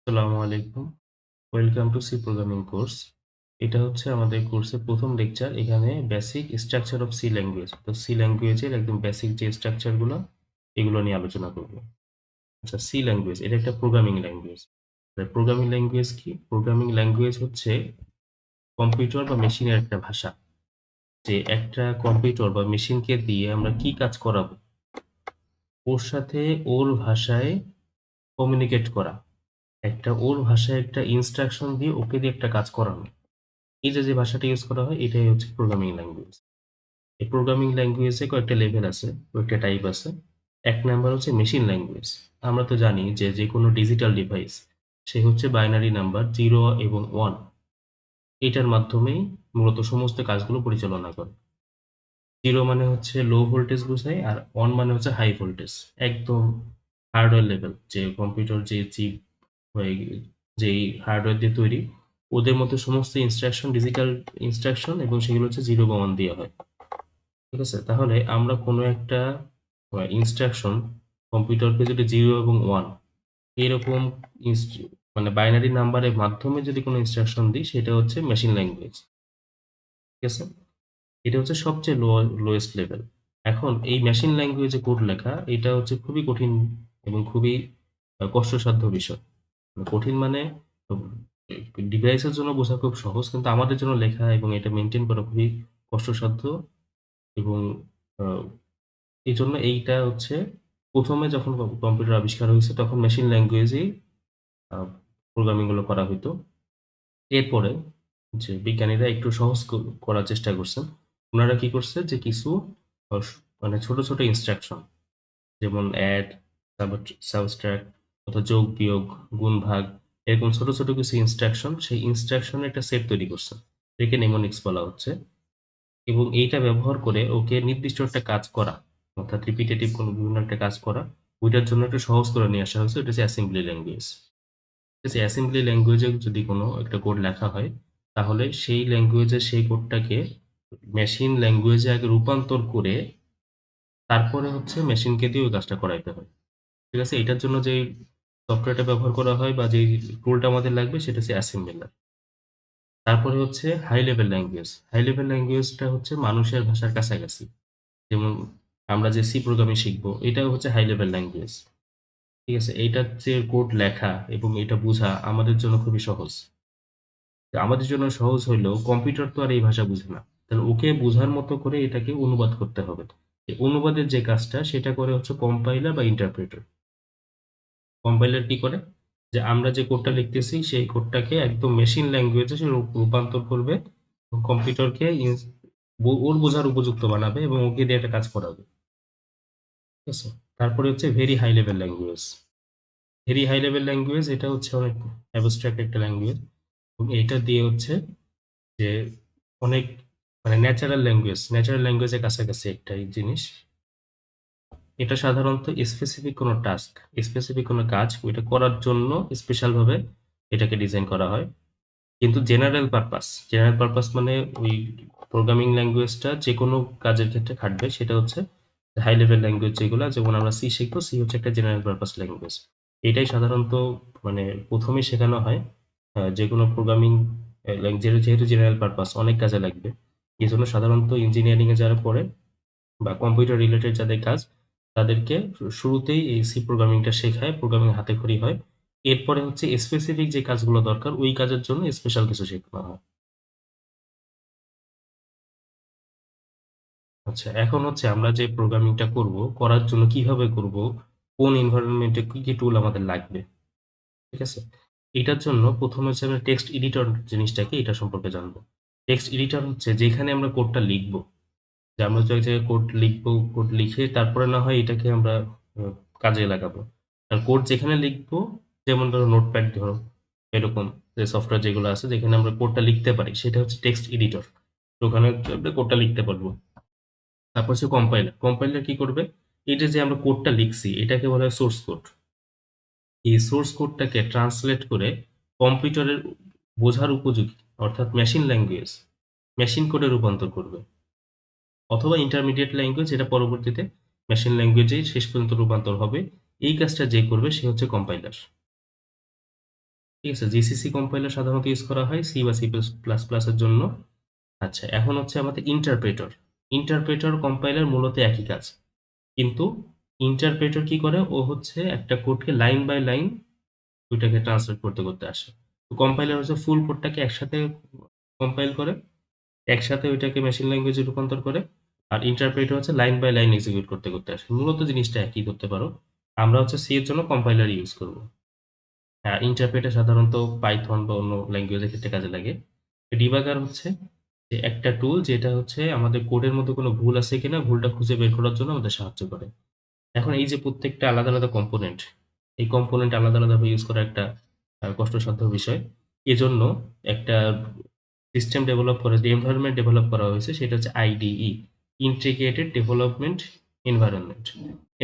আসসালামু আলাইকুম। Welcome to C programming course. এটা হচ্ছে আমাদের কোর্সের ১ম লেকচার। এখানে basic structure of C language. তো সি ল্যাঙ্গুয়েজের একদম বেসিক যে স্ট্রাকচার গুলো, এগুলো নিয়ে আলোচনা করব। আচ্ছা, সি ল্যাঙ্গুয়েজ এটা একটা প্রোগ্রামিং ল্যাঙ্গুয়েজ। প্রোগ্রামিং ল্যাঙ্গুয়েজ কি? প্রোগ্রামিং ল্যাঙ্গুয়েজ হচ্ছে কম্পিউটার বা মেশিনের একটা ভাষা। যে একটা কম্পিউটার বা মেশিনকে দিয়ে আমরা কি কাজ করাবো, ওর সাথে ওর ভাষায় কমিউনিকেট করা। ওর ভাষায় একটা ইনস্ট্রাকশন দিয়ে ওকে দিয়ে একটা কাজ করানো। এই যে ভাষাটা ইউজ করা হয় এটাই হচ্ছে প্রোগ্রামিং ল্যাঙ্গুয়েজ। এই প্রোগ্রামিং ল্যাঙ্গুয়েজে কয়েকটা লেভেল আছে, কয়েকটা টাইপ আছে। ১ নাম্বার হচ্ছে মেশিন ল্যাঙ্গুয়েজ। আমরা তো জানি যে যেকোনো ডিজিটাল ডিভাইস সে হচ্ছে বাইনারি নাম্বার 0 এবং 1, এটার মাধ্যমেই মূলত সমস্ত কাজগুলো পরিচালনা করে। 0 মানে হচ্ছে লো ভোল্টেজ বোঝায় আর 1 মানে হচ্ছে হাই ভোল্টেজ। একদম হার্ডওয়্যার লেভেল, যে কম্পিউটার যে চিপ হয়ে যেই হার্ডওয়্যার দিয়ে তৈরি, ওদের মধ্যে সমস্ত ইনস্ট্রাকশন ডিজিটাল ইনস্ট্রাকশন এবং সেগুলো হচ্ছে 0 বা 1 দিয়ে হয়। ঠিক আছে? তাহলে আমরা কোনো একটা ইনস্ট্রাকশন কম্পিউটারকে যদি 0 এবং 1 এরকম ইনস্ট মানে বাইনারি নাম্বারের মাধ্যমে যদি কোনো ইনস্ট্রাকশন দিই সেটা হচ্ছে মেশিন ল্যাঙ্গুয়েজ। ঠিক আছে? এটা হচ্ছে সবচেয়ে লোয়েস্ট লেভেল। এখন এই মেশিন ল্যাঙ্গুয়েজে কোড লেখা এটা হচ্ছে খুবই কঠিন এবং খুবই কষ্টসাধ্য বিষয়। কঠিন মানে উম ডিভাইসের জন্য বোঝা খুব সহজ, কিন্তু আমাদের জন্য লেখা এবং এটা মেইনটেইন করা খুবই কষ্টসাধ্য এবং আ এজন্য এইটা হচ্ছে ১ম এ যখন কম্পিউটার আবিষ্কার হইছে তখন মেশিন ল্যাঙ্গুয়েজেই আ প্রোগ্রামিং গুলো করা হইতো। এরপরে যে বিজ্ঞানীরা একটু সহজ করার চেষ্টা করছেন। উনারা কি করছে যে কিছু অস মানে ছোট, ছোট ইনস্ট্রাকশন, যেমন এড, সাবট্রাক্ট অথবা যোগ, বিয়োগ, গুণ, ভাগ, এরকম ছোট, ছোট কিছু ইনস্ট্রাকশন, সেই ইনস্ট্রাকশনের একটা সেট তৈরি করছেন। একে নেমোনিক্স বলা হচ্ছে এবং এইটা ব্যবহার করে ওকে নির্দিষ্ট একটা কাজ করা, অর্থাৎ রিপিটেটিভ কোনো বিভিন্ন একটা কাজ করা, ওইটার জন্য একটু সহজ করে নিয়ে আসা হয়েছে। ওইটা হচ্ছে অ্যাসেম্বলি ল্যাঙ্গুয়েজ। ঠিক আছে? অ্যাসেম্বলি ল্যাঙ্গুয়েজে যদি কোনো একটা কোড লেখা হয়, তাহলে সেই ল্যাঙ্গুয়েজের সেই কোডটাকে মেশিন ল্যাঙ্গুয়েজে আগে রূপান্তর করে তারপরে হচ্ছে মেশিনকে দিয়ে ওই কাজটা করাইতে হয়। ঠিক আছে? এটার জন্য যেই সফটওয়্যারটা ব্যবহার করা হয় বা যেই টুলটা আমাদের লাগবে সেটা হচ্ছে অ্যাসেম্বলার। তারপরে হচ্ছে high level language. High level ল্যাঙ্গুয়েজটা হচ্ছে মানুষের ভাষার কাছাকাছি। যেমন আমরা যে সি প্রোগ্রামিং শিখবো, এটাও হচ্ছে হাই লেভেল ল্যাঙ্গুয়েজ। ঠিক আছে? এইটার যে কোড লেখা এবং এটা বুঝা আমাদের জন্য খুবই সহজ। আমাদের জন্য সহজ হইলেও কম্পিউটার তো আর এই ভাষা বুঝে না। তাহলে ওকে বুঝার মতো করে এটাকে অনুবাদ করতে হবে। এই অনুবাদের যে কাজটা সেটা করে হচ্ছে কম্পাইলার বা ইন্টারপ্রেটার। কম্পাইলার কি করে? যে আমরা যে কোডটা লিখতেছি সেই কোডটাকে একদম মেশিন ল্যাঙ্গুয়েজে সে রূপান্তর করবে এবং কম্পিউটারকে ওর বোঝার উপযুক্ত বানাবে এবং ওকে দিয়ে একটা কাজ করাবে। ঠিক আছে? তারপরে হচ্ছে very high level language. Very high level language এটা হচ্ছে অনেক অ্যাবস্ট্রাক্ট একটা ল্যাঙ্গুয়েজ এবং এইটা দিয়ে হচ্ছে যে অনেক ন্যাচারাল ল্যাঙ্গুয়েজের কাছাকাছি একটা এই জিনিস। এটা সাধারণত স্পেসিফিক কোনো টাস্ক, স্পেসিফিক কোনো কাজ ওইটা করার জন্য স্পেশাল ভাবে এটাকে ডিজাইন করা হয়। কিন্তু জেনারেল পারপাস মানে ওই প্রোগ্রামিং ল্যাঙ্গুয়েজটা যেকোনো কাজের ক্ষেত্রে খাটবে সেটা হচ্ছে হাই লেভেল ল্যাঙ্গুয়েজ যেগুলা, যেমন আমরা সি শিখবো, সি হচ্ছে একটা জেনারেল পারপাস ল্যাঙ্গুয়েজ। এটাই সাধারণত মানে ১ম এই শেখানো হয়। যেকোনো প্রোগ্রামিং যেহেতু জেনারেল পারপাস অনেক কাজে লাগবে। এজন্য সাধারণত ইঞ্জিনিয়ারিং এ যারা পড়ে বা কম্পিউটার রিলেটেড যাদের কাজ, তাদেরকে শুরুতেই এই সি প্রোগ্রামিংটা শেখায়, প্রোগ্রামিং হাতেখড়ি হয়। এরপরে হচ্ছে স্পেসিফিক যে কাজগুলো দরকার ওই কাজের জন্য স্পেশাল কিছু শেখানো হয়। আচ্ছা, এখন হচ্ছে আমরা যে প্রোগ্রামিংটা করব, করার জন্য কিভাবে করব, কোন এনভায়রনমেন্টে কি, কি টুল আমাদের লাগবে। ঠিক আছে? এটার জন্য ১ম হচ্ছে আমরা টেক্সট এডিটর জিনিসটা কি এটা সম্পর্কে জানবো। টেক্সট এডিটর হচ্ছে যেখানে আমরা কোডটা লিখব। যে আমরা যে এক জায়গায় কোড লিখবো, কোড লিখে তারপরে না হয় এটাকে আমরা আ কাজে লাগাবো। আর কোড যেখানে লিখবো, যেমন ধরো নোটপ্যাড ধরো, এরকম যে সফটওয়্যার যেগুলো আছে যেখানে আমরা কোডটা লিখতে পারি সেটা হচ্ছে টেক্সট এডিটর। তো ওখানে আমরা কোডটা লিখতে পারবো। তারপর হচ্ছে কম্পাইলার। কম্পাইলার কি করবে? এইটা যে আমরা কোডটা লিখছি এটাকে বলা হয় সোর্স কোড। এই সোর্স কোডটাকে ট্রান্সলেট করে কম্পিউটারের বোঝার উপযোগী, অর্থাৎ মেশিন কোডে রূপান্তর করবে। অথবা ইন্টারমিডিয়েট ল্যাঙ্গুয়েজ, এটা পরবর্তীতে মেশিন ল্যাঙ্গুয়েজেই শেষ পর্যন্ত রূপান্তর হবে। এই কাজটা যে করবে সে হচ্ছে কম্পাইলার। ঠিক আছে, জিসিসি কম্পাইলার সাধারণত ইউজ করা হয় সি বা সি প্লাস প্লাস এর জন্য। আচ্ছা, এখন হচ্ছে আমাদের ইন্টারপ্রেটর। ইন্টারপ্রেটর কম্পাইলার মূলত একই কাজ, কিন্তু ইন্টারপ্রেটর কি করে, ও হচ্ছে একটা কোডকে লাইন বাই লাইন ওইটাকে ট্রান্সলেট করতে করতে আসে। তো কম্পাইলার হচ্ছে ফুল কোডটাকে একসাথে কম্পাইল করে, একসাথে ওইটাকে মেশিন ল্যাঙ্গুয়েজে রূপান্তর করে। আর ইন্টারপ্রেটর হচ্ছে লাইন বাই লাইন এক্সিকিউট করতে করতে আসে। মূলত জিনিসটা একই করতে পারো। আমরা হচ্ছে সি এর জন্য কম্পাইলার ইউজ করব। হ্যাঁ, ইন্টারপ্রেটার সাধারণত পাইথন বা অন্য ল্যাঙ্গুয়েজের ক্ষেত্রে কাজে লাগে। ডিবাগার হচ্ছে যে একটা টুল যেটা হচ্ছে আমাদের কোডের মধ্যে কোনো ভুল আছে কিনা ভুলটা খুঁজে বের করার জন্য আমাদের সাহায্য করে। এখন এই যে প্রত্যেকটা আলাদা আলাদা কম্পোনেন্ট, এই কম্পোনেন্ট আলাদা আলাদাভাবে ইউজ করা একটা কষ্টসাধ্য বিষয়। এজন্য একটা সিস্টেম ডেভেলপ করে, যে এনভায়রনমেন্ট ডেভেলপ করা হয়েছে সেটা হচ্ছে আইডিই, ইন্টিগ্রেটেড ডেভেলপমেন্ট এনভায়রনমেন্ট।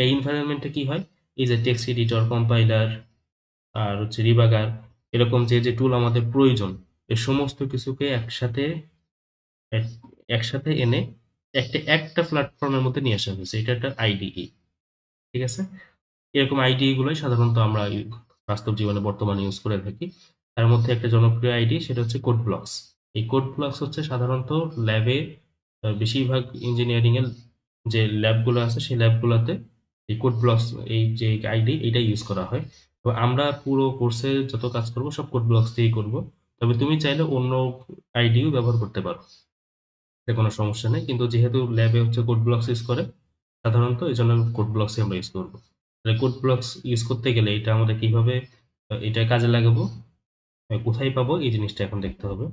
এই এনভায়রনমেন্টে কি হয়, এই যে টেক্সট এডিটর, কম্পাইলার আর হচ্ছে রিবাগার, এরকম যে যে টুল আমাদের প্রয়োজন, এই সমস্ত কিছুকে একসাথে এনে একটা প্ল্যাটফর্মের মধ্যে নিয়ে আসা হয়েছে। এটা একটা আইডিই। ঠিক আছে, এরকম আইডিই গুলোই সাধারণত আমরা বাস্তব জীবনে বর্তমানে ইউজ করে থাকি। তার মধ্যে একটা জনপ্রিয় আইডি সেটা হচ্ছে কোড ব্লকস। এই কোড ব্লকস হচ্ছে সাধারণত ল্যাবে, বেশিরভাগ ইঞ্জিনিয়ারিং এর যে ল্যাবগুলো আছে সেই ল্যাবগুলোতে এই কোড ব্লকস, এই যে আইডি এটা ইউজ করা হয়। তো আমরা পুরো কোর্সে যত কাজ করব সব কোড ব্লকস দিয়েই করব। তবে তুমি চাইলে অন্য আইডিও ব্যবহার করতে পারো, এতে কোনো সমস্যা নেই। কিন্তু যেহেতু ল্যাবে হচ্ছে কোড ব্লকস ইউজ করে সাধারণত, এই জন্য কোড ব্লকসই আমরা ইউজ করবো। তাহলে কোড ব্লকস ইউজ করতে গেলে এটা আমরা কিভাবে এটা কাজে লাগাবো, কোথায় পাবো, এই জিনিসটা এখন দেখতে হবে।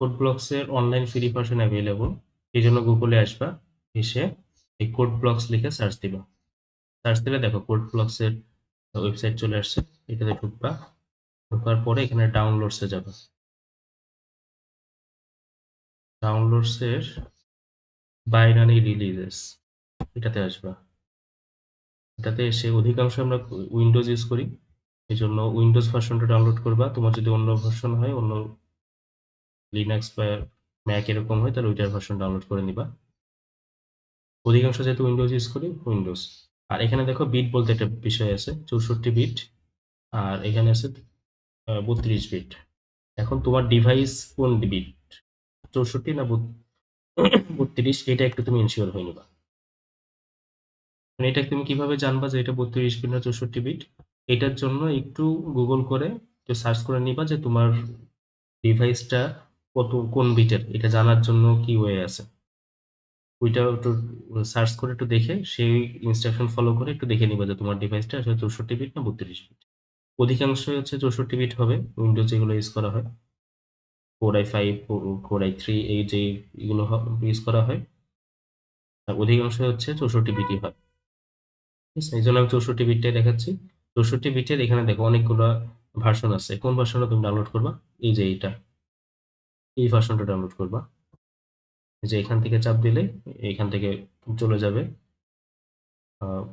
কোড ব্লকস এর অনলাইন ফ্রি ভার্সন অ্যাভেলেবল। এই জন্য গুগলে আসবা, এসে এই কোড ব্লকস লিখে সার্চ দিবা। সার্চ দিলে দেখো কোড ব্লকস এর ওয়েবসাইট চলে আসছে। এটাতে ঢুকবা, ঢোকার পরে এখানে ডাউনলোডসে যাবা। ডাউনলোডস এর বাইনারি রিলিজেস, এটাতে আসবা। এটাতে এসে অধিকাংশ আমরা উইন্ডোজ ইউজ করি, এই জন্য উইন্ডোজ ভার্সনটা ডাউনলোড করবা। তোমার যদি অন্য ভার্সন হয়, অন্য লিনাক্স বা ম্যাক এরকম হয়, তাহলে ওইটার ভার্সন ডাউনলোড করে নিবা। অধিকাংশ যেহেতু উইন্ডোজ ইউজ করি, উইন্ডোজ। আর এখানে দেখো বিট বলতে একটা বিষয় আছে, 64 বিট। আর এখানে আছে 32 বিট। এখন তোমার ডিভাইস কোন বিট, 64 না 32, এটা একটু তুমি ইনশিওর হয়ে নিবা। মানে এটা তুমি কিভাবে জানবা যে এটা 32 বিট না 64 বিট? এটার জন্য একটু গুগল করে একটু সার্চ করে নিবা যে তোমার ডিভাইসটা কোন বিটের, এটা জানার জন্য কি ওয়ে আছে। ওইটা একটু সার্চ করে একটু দেখে সেই ইনস্ট্রাকশন ফলো করে একটু দেখে নিবা যে তোমার ডিভাইসটা আসলে 64 বিট না 32 বিট। অধিকাংশই হচ্ছে 64 বিট হবে উইন্ডোজ যেগুলো ইউজ করা হয়। Core I five, core I three, এই যে এগুলো ইউজ করা হয়, আর অধিকাংশ হচ্ছে 64 বিটই হয়। ঠিক আছে, এই জন্য আমি 64 বিটটাই দেখাচ্ছি। 64 বিটের এখানে দেখো অনেকগুলো ভার্সন আছে। কোন ভার্সনটা তুমি ডাউনলোড করবা, এই যে এইটা, এই ভার্সনটা ডাউনলোড করবা। এই যে এখান থেকে চাপ দিলে এখান থেকে চলে যাবে, আহ,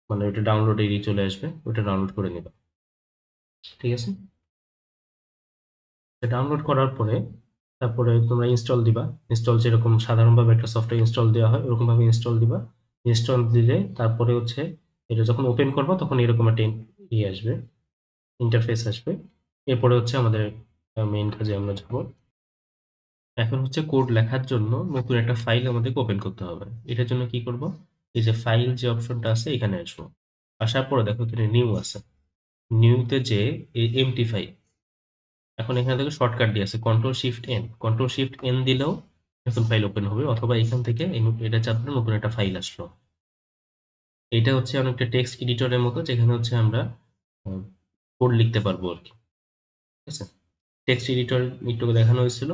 মানে ওইটা ডাউনলোড এরিয়া চলে আসবে, ওইটা ডাউনলোড করে নিবা। ঠিক আছে, ডাউনলোড করার পরে তারপরে তোমরা ইনস্টল দিবা। ইনস্টল যেরকম সাধারণভাবে একটা সফটওয়্যার ইনস্টল দেওয়া হয় ওরকম ভাবে ইনস্টল দিবা। ইনস্টল দিলে তারপরে হচ্ছে এটা যখন ওপেন করবা তখন এরকম একটা ইয়ে আসবে, ইন্টারফেস আসবে। এরপরে হচ্ছে আমাদের মেইন কাজে আমরা যাব। এখন হচ্ছে কোড লেখার জন্য নতুন একটা ফাইল আমাদেরকে ওপেন করতে হবে। এটার জন্য কি করব, এই যে ফাইল যে অপশনটা আছে এখানে আসবো। আসার পরে দেখো এখানে নিউ আছে। নিউতে যে এই এমটি ফাইল, এখন এখানে থেকে শর্টকাট দিয়ে আছে control shift N. Control shift N দিলেও নতুন ফাইল ওপেন হবে, অথবা এখান থেকে এটা চাপলে নতুন একটা ফাইল আসলো। এটা হচ্ছে অনেকটা টেক্সট এডিটরের মতো, যেখানে হচ্ছে আমরা কোড লিখতে পারবো আর কি। ঠিক আছে, টেক্সট এডিটর একটু দেখানো হয়েছিল,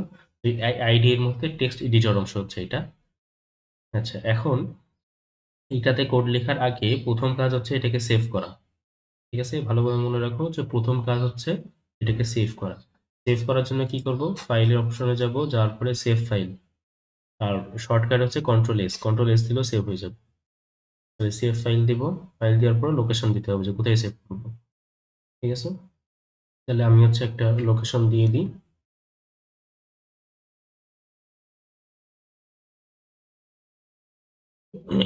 আইডি এর মধ্যে টেক্সট এডিটর অংশ হচ্ছে এটা। আচ্ছা, এখন এটাতে কোড লেখার আগে প্রথম কাজ হচ্ছে এটাকে সেভ করা। ঠিক আছে, ভালোভাবে মনে রাখো যে প্রথম কাজ হচ্ছে এটাকে সেভ করা। সেভ করার জন্য কি করব, ফাইলের অপশনে যাব, যাওয়ার পরে সেভ ফাইল। আর শর্টকাট হচ্ছে কন্ট্রোল এস, কন্ট্রোল এস দিলেও সেভ হয়ে যাবে। সেভ ফাইল দিব। ফাইল দেওয়ার পর লোকেশন দিতে হবে যে কোথায় সেভ করবো। ঠিক আছে, তাহলে আমি হচ্ছে একটা লোকেশন দিয়ে দিই।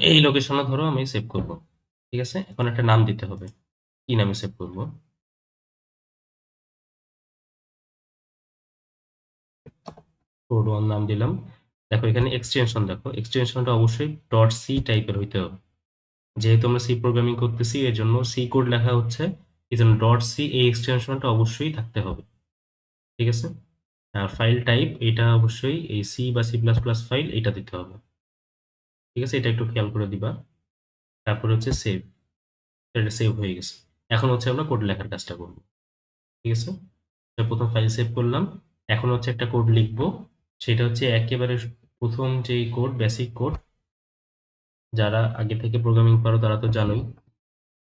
এই লোকেশনে ধরো আমি সেভ করব। ঠিক আছে, এখন একটা নাম দিতে হবে, কি নামে সেভ করব। কোড 1 নাম দিলাম। দেখো এখানে এক্সটেনশন, দেখো এক্সটেনশনটা অবশ্যই ডট সি টাইপের হইতে হবে। যেহেতু আমরা সি প্রোগ্রামিং করতেছি এর জন্য সি কোড লেখা হচ্ছে, এই জন্য ডট সি এই এক্সটেনশনটা অবশ্যই থাকতে হবে। ঠিক আছে? আর ফাইল টাইপ এটা অবশ্যই এই সি বা সি প্লাস প্লাস ফাইল এটা দিতে হবে। ঠিক আছে, এটা একটু খেয়াল করে দিবা। তারপর হচ্ছে সেভ, এটা সেভ হয়ে গেছে। এখন হচ্ছে আমরা কোড লেখার কাজটা করব। ঠিক আছে, প্রথম ফাইল সেভ করলাম। এখন হচ্ছে একটা কোড লিখবো, সেটা হচ্ছে একেবারে প্রথম যে কোড, বেসিক কোড। যারা আগে থেকে প্রোগ্রামিং পারো তারা তো জানোই।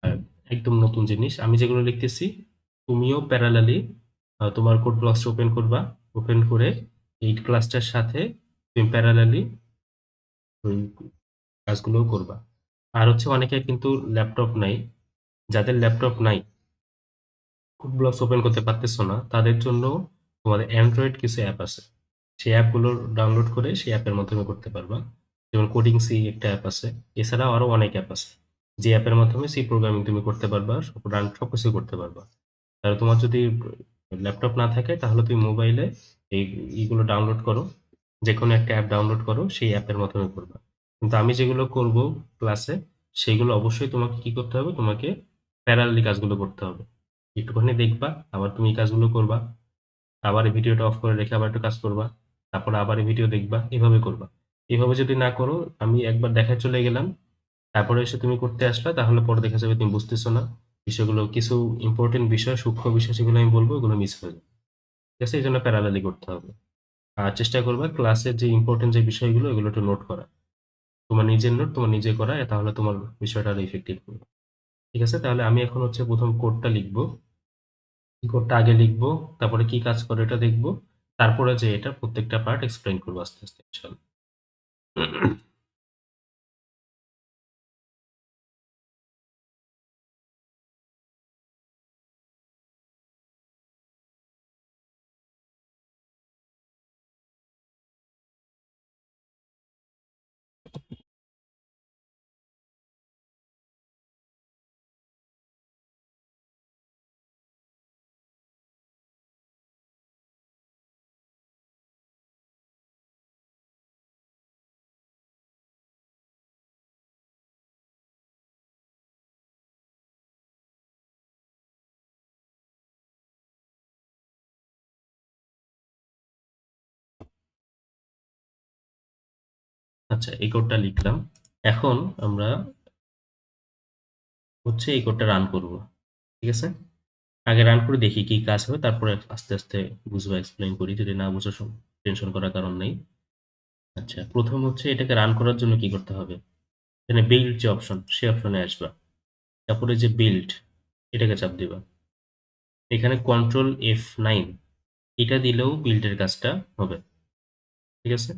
আর একদম নতুন জিনিস আমি যেগুলো লিখতেছি, তুমিও প্যারালালি তোমার কোড ব্লকসটা ওপেন করবা। ওপেন করে এই ক্লাসটার সাথে তুমি প্যারালালি ওই কাজগুলোও করবা। আর হচ্ছে অনেকে কিন্তু ল্যাপটপ নাই, যাদের ল্যাপটপ নাই, কোড ব্লকস ওপেন করতে পারতেছো না, তাদের জন্য তোমাদের অ্যান্ড্রয়েড কিছু অ্যাপ আছে। সেই অ্যাপগুলো ডাউনলোড করে সেই অ্যাপের মাধ্যমে করতে পারবা। যেমন কোডিং সি একটা অ্যাপ আছে, এছাড়াও আরো অনেক অ্যাপ আছে যে অ্যাপের মাধ্যমে সি প্রোগ্রামিং তুমি করতে পারবা, সবকিছু করতে পারবা। তাহলে তোমার যদি ল্যাপটপ না থাকে তাহলে তুমি মোবাইলে এই এইগুলো ডাউনলোড করো, যে কোনো একটা অ্যাপ ডাউনলোড করো, সেই অ্যাপের মাধ্যমে করবা। কিন্তু আমি যেগুলো করব ক্লাসে, সেগুলো অবশ্যই তোমাকে কি করতে হবে, তোমাকে প্যারালালি কাজগুলো করতে হবে। একটুখানি দেখবা, আবার তুমি এই কাজগুলো করবা, আবার এই ভিডিওটা অফ করে রেখে আবার একটু কাজ করবা, তারপর আবার এই ভিডিও দেখবা, এভাবে করবা। এভাবে যদি না করো, আমি একবার দেখায় চলে গেলাম, তারপরে এসে তুমি করতে আসলা, তাহলে পরে দেখা যাবে তুমি বুঝতেছো না বিষয়গুলো, কিছু ইম্পর্টেন্ট বিষয়, সূক্ষ্ম বিষয় যেগুলো আমি বলবো ওগুলো মিস হয়ে যাবে। ঠিক আছে, এই জন্য প্যারালালি করতে হবে। আর চেষ্টা করবা ক্লাসের যে ইম্পর্টেন্ট যে বিষয়গুলো এগুলো একটু নোট করা, তোমার নিজের নোট তোমার নিজে করা, তাহলে তোমার বিষয়টা আরো ইফেক্টিভ হবে। ঠিক আছে, তাহলে আমি এখন হচ্ছে প্রথম কোডটা লিখবো। কি কোডটা আগে লিখবো, তারপরে কি কাজ করে এটা দেখবো, তারপরে যে এটা প্রত্যেকটা পার্ট এক্সপ্লেইন করবো আস্তে আস্তে ইনশাল্লাহ। আচ্ছা, এই কোডটা লিখলাম। এখন আমরা হচ্ছে এই কোডটা রান করব। ঠিক আছে, আগে রান করে দেখি কি কাজ হবে, তারপরে আস্তে আস্তে বুঝবো, এক্সপ্লেইন করি, যদি না বুঝো টেনশন করার কারণ নেই। আচ্ছা, প্রথম হচ্ছে এটাকে রান করার জন্য কি করতে হবে, এখানে বিল্ড যে অপশন, সেই অপশনে আসবা। তারপরে যে বিল্ড, এটাকে চাপ দিবা। এখানে কন্ট্রোল F9 এটা দিলেও বিল্ডের কাজটা হবে। ঠিক আছে,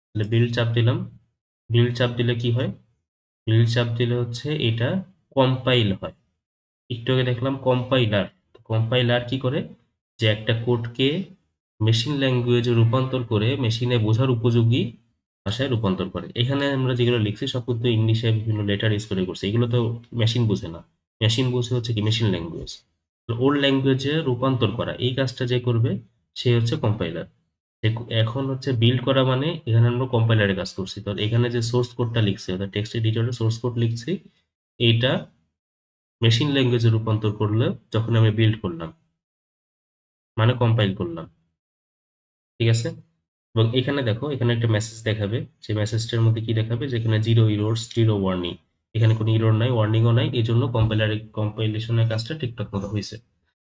তাহলে বিল্ড চাপ দিলাম। বিল্ড চাপ দিলে কি হয়, বিল্ড চাপ দিলে হচ্ছে এটা কম্পাইল হয়। একটু আগে দেখলাম কম্পাইলার, কম্পাইলার কি করে, যে একটা কোডকে মেশিন ল্যাঙ্গুয়েজে রূপান্তর করে মেশিনে বোঝার উপযোগী ভাষায় রূপান্তর করে। এখানে আমরা যেগুলো লিখছি সব কিন্তু ইংলিশে বিভিন্ন লেটার ইউজ করে করছি, এগুলো তো মেশিন বোঝে না। মেশিন বোঝে হচ্ছে কি মেশিন ল্যাঙ্গুয়েজ, ওল্ড ল্যাঙ্গুয়েজে রূপান্তর করা, এই কাজটা যে করবে সে হচ্ছে কম্পাইলার। এখন হচ্ছে বিল্ড করা মানে এখানে আমরা কম্পাইলারের কাজ করছি, তো এখানে যে সোর্স কোডটা লিখছি অর্থাৎ টেক্সট এডিটরে সোর্স কোড লিখছি, এইটা মেশিন ল্যাঙ্গুয়েজে রূপান্তর করলে যখন আমি বিল্ড করলাম মানে কম্পাইল করলাম। ঠিক আছে, এবং এখানে দেখো এখানে একটা মেসেজ দেখাবে, যে মেসেজটার মধ্যে কি দেখাবে, যেখানে জিরো ইরোর্স জিরো ওয়ার্নিং, এখানে কোনো ইরোর নাই, ওয়ার্নিংও নাই, এই জন্য কম্পাইলেশনের কাজটা ঠিকঠাক মতো হয়েছে।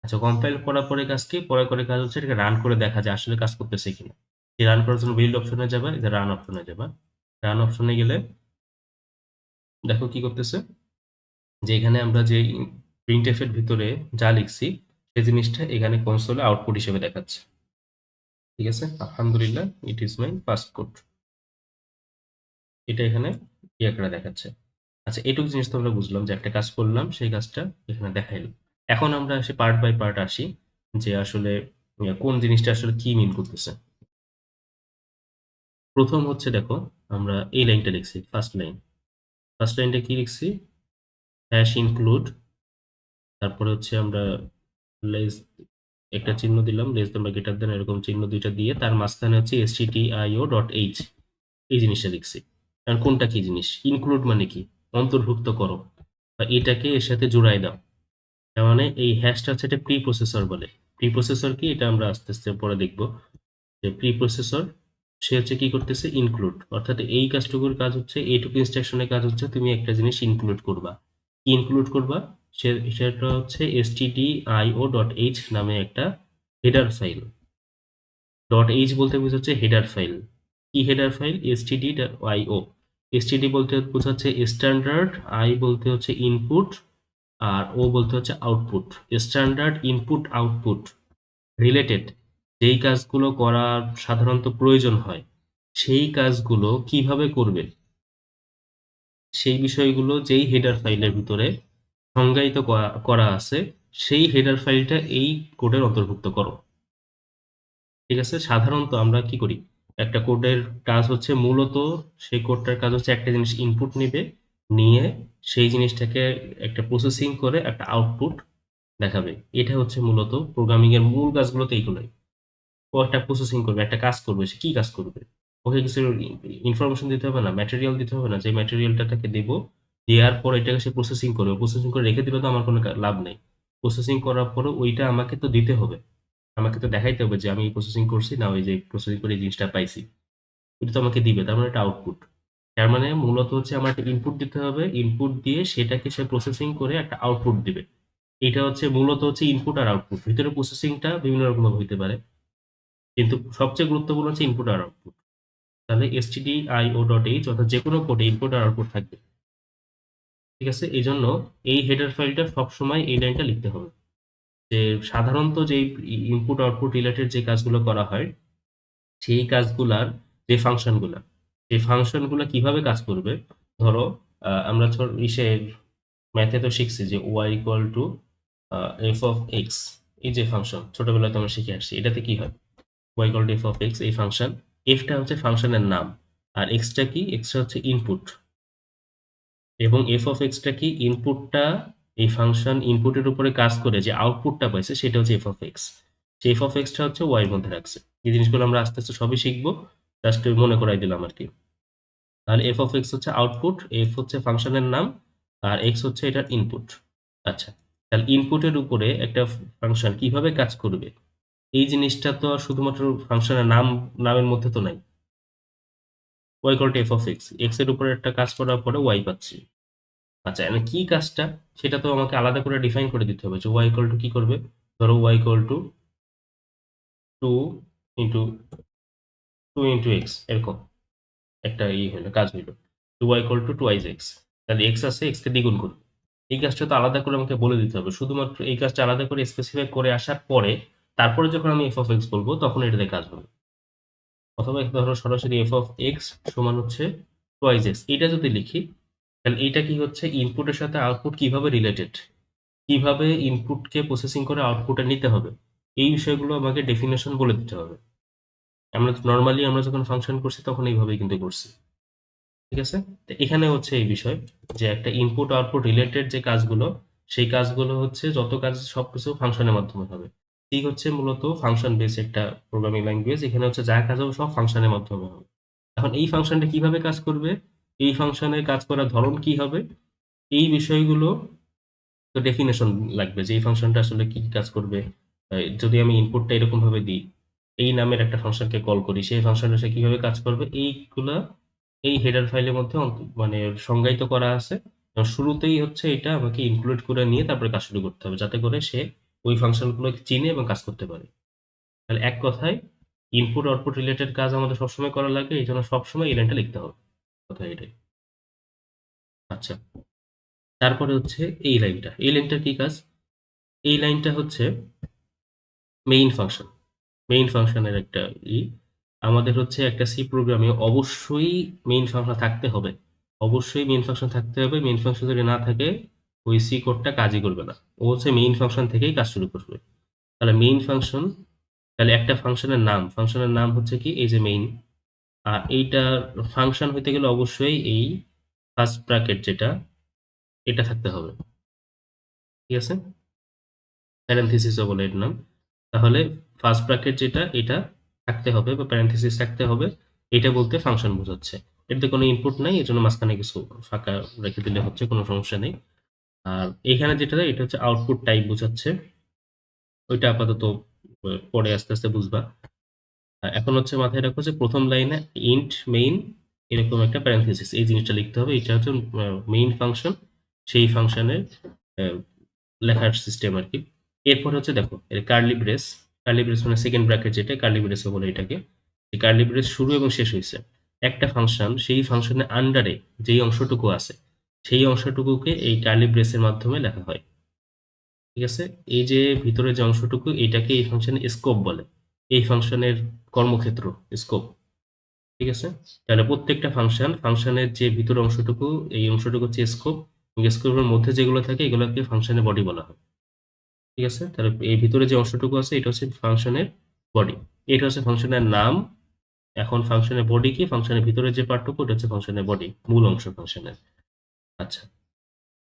আচ্ছা, কম্পাইল করার পরে কাজ কি, পরে করে কাজ হচ্ছে এটাকে রান করে দেখা যায় আসলে কাজ করতেছে কিনা। এই রান করার জন্য বিল্ড অপশনে যাবে, এই যে রান অপশনে যাবে। রান অপশনে গেলে দেখো কি করতেছে, যে এখানে আমরা যে প্রিন্টএফ এর ভিতরে যা লিখছি সেই জিনিসটা এখানে কনসোলে আউটপুট হিসেবে দেখাচ্ছে। ঠিক আছে, আলহামদুলিল্লাহ, it is my first code, এটা এখানে ইয়ে করে দেখাচ্ছে। আচ্ছা, এটুকু জিনিস তো আমরা বুঝলাম যে একটা কাজ করলাম, সেই কাজটা এখানে দেখাইলো। এখন আমরা আসি পার্ট বাই পার্ট আসি, যে আসলে কোন জিনিসটা আসলে কি মিন করতেছে। প্রথম হচ্ছে দেখো, আমরা এই লাইনটা লিখছি, ফার্স্ট লাইন। ফার্স্ট লাইনটা কি লিখছি, হ্যাশ ইনক্লুড, তারপরে হচ্ছে আমরা লেস একটা চিহ্ন দিলাম, লেস দেন বা গ্রেটার দেন এরকম চিহ্ন দুইটা দিয়ে তার মাঝখানে হচ্ছে stdio.h এই জিনিসটা লিখছি। কারণ কোনটা কি জিনিস, ইনক্লুড মানে কি, অন্তর্ভুক্ত করো বা এটাকে এর সাথে জুড়াই দাও। তার মানে এই হ্যাশটা হচ্ছে এটা প্রি প্রসেসর বলে। প্রি প্রসেসর কি এটা আমরা আস্তে আস্তে পরে দেখবো। যে প্রি প্রসেসর সে হচ্ছে কি করতেছে, ইনক্লুড, অর্থাৎ এই কাজটুকুর কাজ হচ্ছে, এইটুকু ইনস্ট্রাকশনের কাজ হচ্ছে তুমি একটা জিনিস ইনক্লুড করবা। কি ইনক্লুড করবা, সেটা হচ্ছে stdio.h নামে একটা হেডার ফাইল। ডট এইচ বলতে বোঝাচ্ছে হেডার ফাইল। কি হেডার ফাইল, stdio। std বলতে বোঝাচ্ছে স্ট্যান্ডার্ড, আই বলতে হচ্ছে ইনপুট, আর ও বলতে হচ্ছে output. Standard input output related যেই কাজগুলো করার সাধারণত প্রয়োজন হয়, সেই কাজগুলো কিভাবে করবে সেই বিষয়গুলো যেই হেডার ফাইলের ভিতরে সংজ্ঞায়িত করা আছে, সেই হেডার ফাইলটা এই কোডের অন্তর্ভুক্ত করো। ঠিক আছে, সাধারণত আমরা কি করি, একটা কোডের কাজ হচ্ছে মূলত, সেই কোডটার কাজ হচ্ছে একটা জিনিস ইনপুট নিবে, নিয়ে সেই জিনিসটাকে একটা প্রসেসিং করে একটা আউটপুট দেখাবে। এটা হচ্ছে মূলত প্রোগ্রামিং এর মূল কাজগুলোতে এইগুলোই। ও একটা প্রসেসিং করবে, একটা কাজ করবে, সে কি কাজ করবে, ওকে কিছু ইনফরমেশন দিতে হবে না, ম্যাটেরিয়াল দিতে হবে না, যে ম্যাটেরিয়ালটা তাকে দেবো, দেওয়ার পর এটাকে সে প্রসেসিং করবে, প্রসেসিং করে রেখে দিলে তো আমার কোনো লাভ নেই। প্রসেসিং করার পরে ওইটা আমাকে তো দিতে হবে, আমাকে তো দেখাইতে হবে যে আমি প্রসেসিং করছি না, ওই যে প্রসেসিং করে এই জিনিসটা পাইছি, ওটা তো আমাকে দিবে, তার মানে এটা আউটপুট। তার মানে মূলত হচ্ছে আমার একটা ইনপুট দিতে হবে, ইনপুট দিয়ে সেটাকে সে প্রসেসিং করে একটা আউটপুট দিবে। এটা হচ্ছে মূলত হচ্ছে ইনপুট আর আউটপুট, ভিতরে প্রসেসিংটা বিভিন্ন রকম হইতে পারে, কিন্তু সবচেয়ে গুরুত্বপূর্ণ হচ্ছে ইনপুট আর আউটপুট। তাহলে stdio.h অর্থাৎ যে কোনো কোডে ইনপুট আর আউটপুট থাকবে। ঠিক আছে, এই জন্য এই হেডার ফাইলটা সবসময় এই লাইনটা লিখতে হবে। যে সাধারণত যে ইনপুট আউটপুট রিলেটেড যে কাজগুলো করা হয়, সেই কাজগুলার যে ফাংশনগুলা, সেই ফাংশনগুলা কিভাবে কাজ করবে। ধরো আমরা ইসের ম্যাথে তো শিখছি যে Y equal to F of X, এই যে ফাংশন ছোটবেলায় তো আমরা শিখে আসছি, এটাতে কি হয়, Y equal to F of X, এই ফাংশন, এফটা হচ্ছে ফাংশনের নাম, আর এক্সটা কি, এক্সটা হচ্ছে ইনপুট, এবং এফ অফ এক্সটা কি, ইনপুটটা, এই ফাংশন ইনপুটের উপরে কাজ করে যে আউটপুটটা পাইছে সেটা হচ্ছে এফ অফ এক্স। সেই এফ অফ এক্সটা হচ্ছে ওয়াই এর মধ্যে রাখছে। এই জিনিসগুলো আমরা আস্তে আস্তে সবই শিখবো, জাস্ট মনে করাই দিলাম আর কি। তাহলে এফ অফ এক্স হচ্ছে আউটপুট, এফ হচ্ছে ফাংশনের নাম, আর এক্স হচ্ছে এটার ইনপুট। আচ্ছা, তাহলে ইনপুটের উপরে একটা ফাংশন কিভাবে কাজ করবে, এই জিনিসটা তো আর শুধুমাত্র ফাংশনের নামের মধ্যে তো নাই। Y equal to F of X, X এর উপরে একটা কাজ করার পরে ওয়াই পাচ্ছি। আচ্ছা, এখানে কি কাজটা, সেটা তো আমাকে আলাদা করে ডিফাইন করে দিতে হবে যে ওয়াই ইকুয়াল টু কি করবে। ধরো Y equal to two into X, এরকম একটা হলো, কাজ হইলো to Y equal to twice X. তাহলে এক্স আছে, এক্স কে দ্বিগুণ করবে। এই কাজটা তো আলাদা করে আমাকে বলে দিতে হবে, শুধুমাত্র এই কাজটা আলাদা করে স্পেসিফাই করে আসার পরে তারপরে যখন আমি এফ অফ এক্স বলবো তখন এটাতে কাজ হবে। অথবা ধরো সরাসরি এফ অফ এক্স সমান হচ্ছে টুয়াইজ এক্স, এটা যদি লিখি, তাহলে এটা কি হচ্ছে, ইনপুটের সাথে আউটপুট কিভাবে রিলেটেড, কিভাবে ইনপুটকে প্রসেসিং করে আউটপুটে নিতে হবে, এই বিষয়গুলো আমাকে ডেফিনেশন বলে দিতে হবে। আমরা নর্মালি আমরা যখন ফাংশন করছি তখন এইভাবেই কিন্তু করছি। ঠিক আছে, তো এখানে হচ্ছে এই বিষয় যে একটা ইনপুট আউটপুট রিলেটেড যে কাজগুলো, সেই কাজগুলো হচ্ছে যত কাজ সবকিছু ফাংশনের মাধ্যমে হবে। এই হচ্ছে মূলত ফাংশন বেস একটা প্রোগ্রামিং ল্যাঙ্গুয়েজ, এখানে হচ্ছে যা কাজ হবে সব ফাংশনের মাধ্যমে হবে। এখন এই ফাংশনটা কিভাবে কাজ করবে, এই ফাংশনের কাজ করার ধরন কি হবে, এই বিষয়গুলো তো ডেফিনেশন লাগবে যে এই ফাংশনটা আসলে কি কাজ করবে। যদি আমি ইনপুটটা এরকম ভাবে দিই, এই নামের একটা ফাংশনকে কল করি, সেই ফাংশনটা সে কিভাবে কাজ করবে, এইগুলা এই হেডার ফাইলের মধ্যে মানে সংজ্ঞায়িত করা আছে। এবং শুরুতেই হচ্ছে এটা আমাকে ইনক্লুড করে নিয়ে তারপরে কাজ শুরু করতে হবে, যাতে করে সে ওই ফাংশনগুলোকে চিনে এবং কাজ করতে পারে। তাহলে এক কথায় ইনপুট আউটপুট রিলেটেড কাজ আমাদের সবসময় করা লাগে, এই জন্য সবসময় এই লাইনটা লিখতে হবে, কথা এটাই। আচ্ছা, তারপরে হচ্ছে এই লাইনটা, এই লাইনটার কি কাজ, এই লাইনটা হচ্ছে মেইন ফাংশন। মেইন ফাংশনের একটা আমাদের হচ্ছে একটা সি প্রোগ্রামে অবশ্যই মেইন ফাংশন থাকতে হবে, অবশ্যই মেইন ফাংশন থাকতে হবে। মেইন ফাংশন যদি না থাকে ওই সি কোডটা কাজই করবে না, ও হচ্ছে মেইন ফাংশন থেকেই কাজ শুরু করবে। তাহলে মেইন ফাংশন, তাহলে একটা ফাংশনের নাম হচ্ছে কি, এই যে মেইন, আর এইটা ফাংশন হইতে গেলে অবশ্যই এই ফার্স্ট ব্র্যাকেট যেটা, এটা থাকতে হবে। ঠিক আছে, প্যারেনথেসিসও বলে এর নাম। তাহলে ফার্স্ট ব্র্যাকেট যেটা এটা থাকতে হবে বা প্যারেনথেসিস থাকতে হবে, এটা বলতে ফাংশন বোঝাচ্ছে। এটাতে কোনো ইনপুট নাই, এজন্য মাঝখানে কিছু ফাঁকা রেখে দিলে হচ্ছে, কোনো সমস্যা নেই। আর এখানে যেটা এটা হচ্ছে আউটপুট টাইপ বোঝাচ্ছে, ওইটা আপাতত পরে আস্তে আস্তে বুঝবা। এখন হচ্ছে মাথায় রাখো যে প্রথম লাইনে ইন্ট মেইন এরকম একটা প্যারেনথেসিস, এই জিনিসটা লিখতে হবে। এটা হচ্ছে মেইন ফাংশন, সেই ফাংশনের লেখার সিস্টেম আর কি। এরপর হচ্ছে দেখো এর কার্লি ব্রেস, কার্লি ব্রেস মানে সেকেন্ড ব্র্যাকেট, যেটা কার্লি ব্রেসও বলে এটাকে। এই কার্লি ব্রেস শুরু এবং শেষ হয়েছে একটা ফাংশন, সেই ফাংশনের আন্ডারে যেই অংশটুকু আছে সেই অংশটুকুকে এই কার্লি ব্রেসের মাধ্যমে লেখা হয়। ঠিক আছে, এই যে ভিতরে যে অংশটুকু এটাকে এই ফাংশনের স্কোপ বলে, এই ফাংশনের কর্মক্ষেত্র স্কোপ। ঠিক আছে, তাহলে প্রত্যেকটা ফাংশনের যে ভিতরের অংশটুকু, এই অংশটুকু হচ্ছে স্কোপ, স্কোপের মধ্যে যেগুলো থাকে এগুলোকে ফাংশনের বডি বলা হয়। ঠিক আছে, তাহলে এই ভিতরে যে অংশটুকু আছে এটা হচ্ছে ফাংশনের বডি, এটা হচ্ছে ফাংশনের নাম। এখন ফাংশনের বডি কি, ফাংশনের ভিতরে যে পার্টটুকু ওটা হচ্ছে ফাংশনের বডি, মূল অংশ ফাংশনের। আচ্ছা,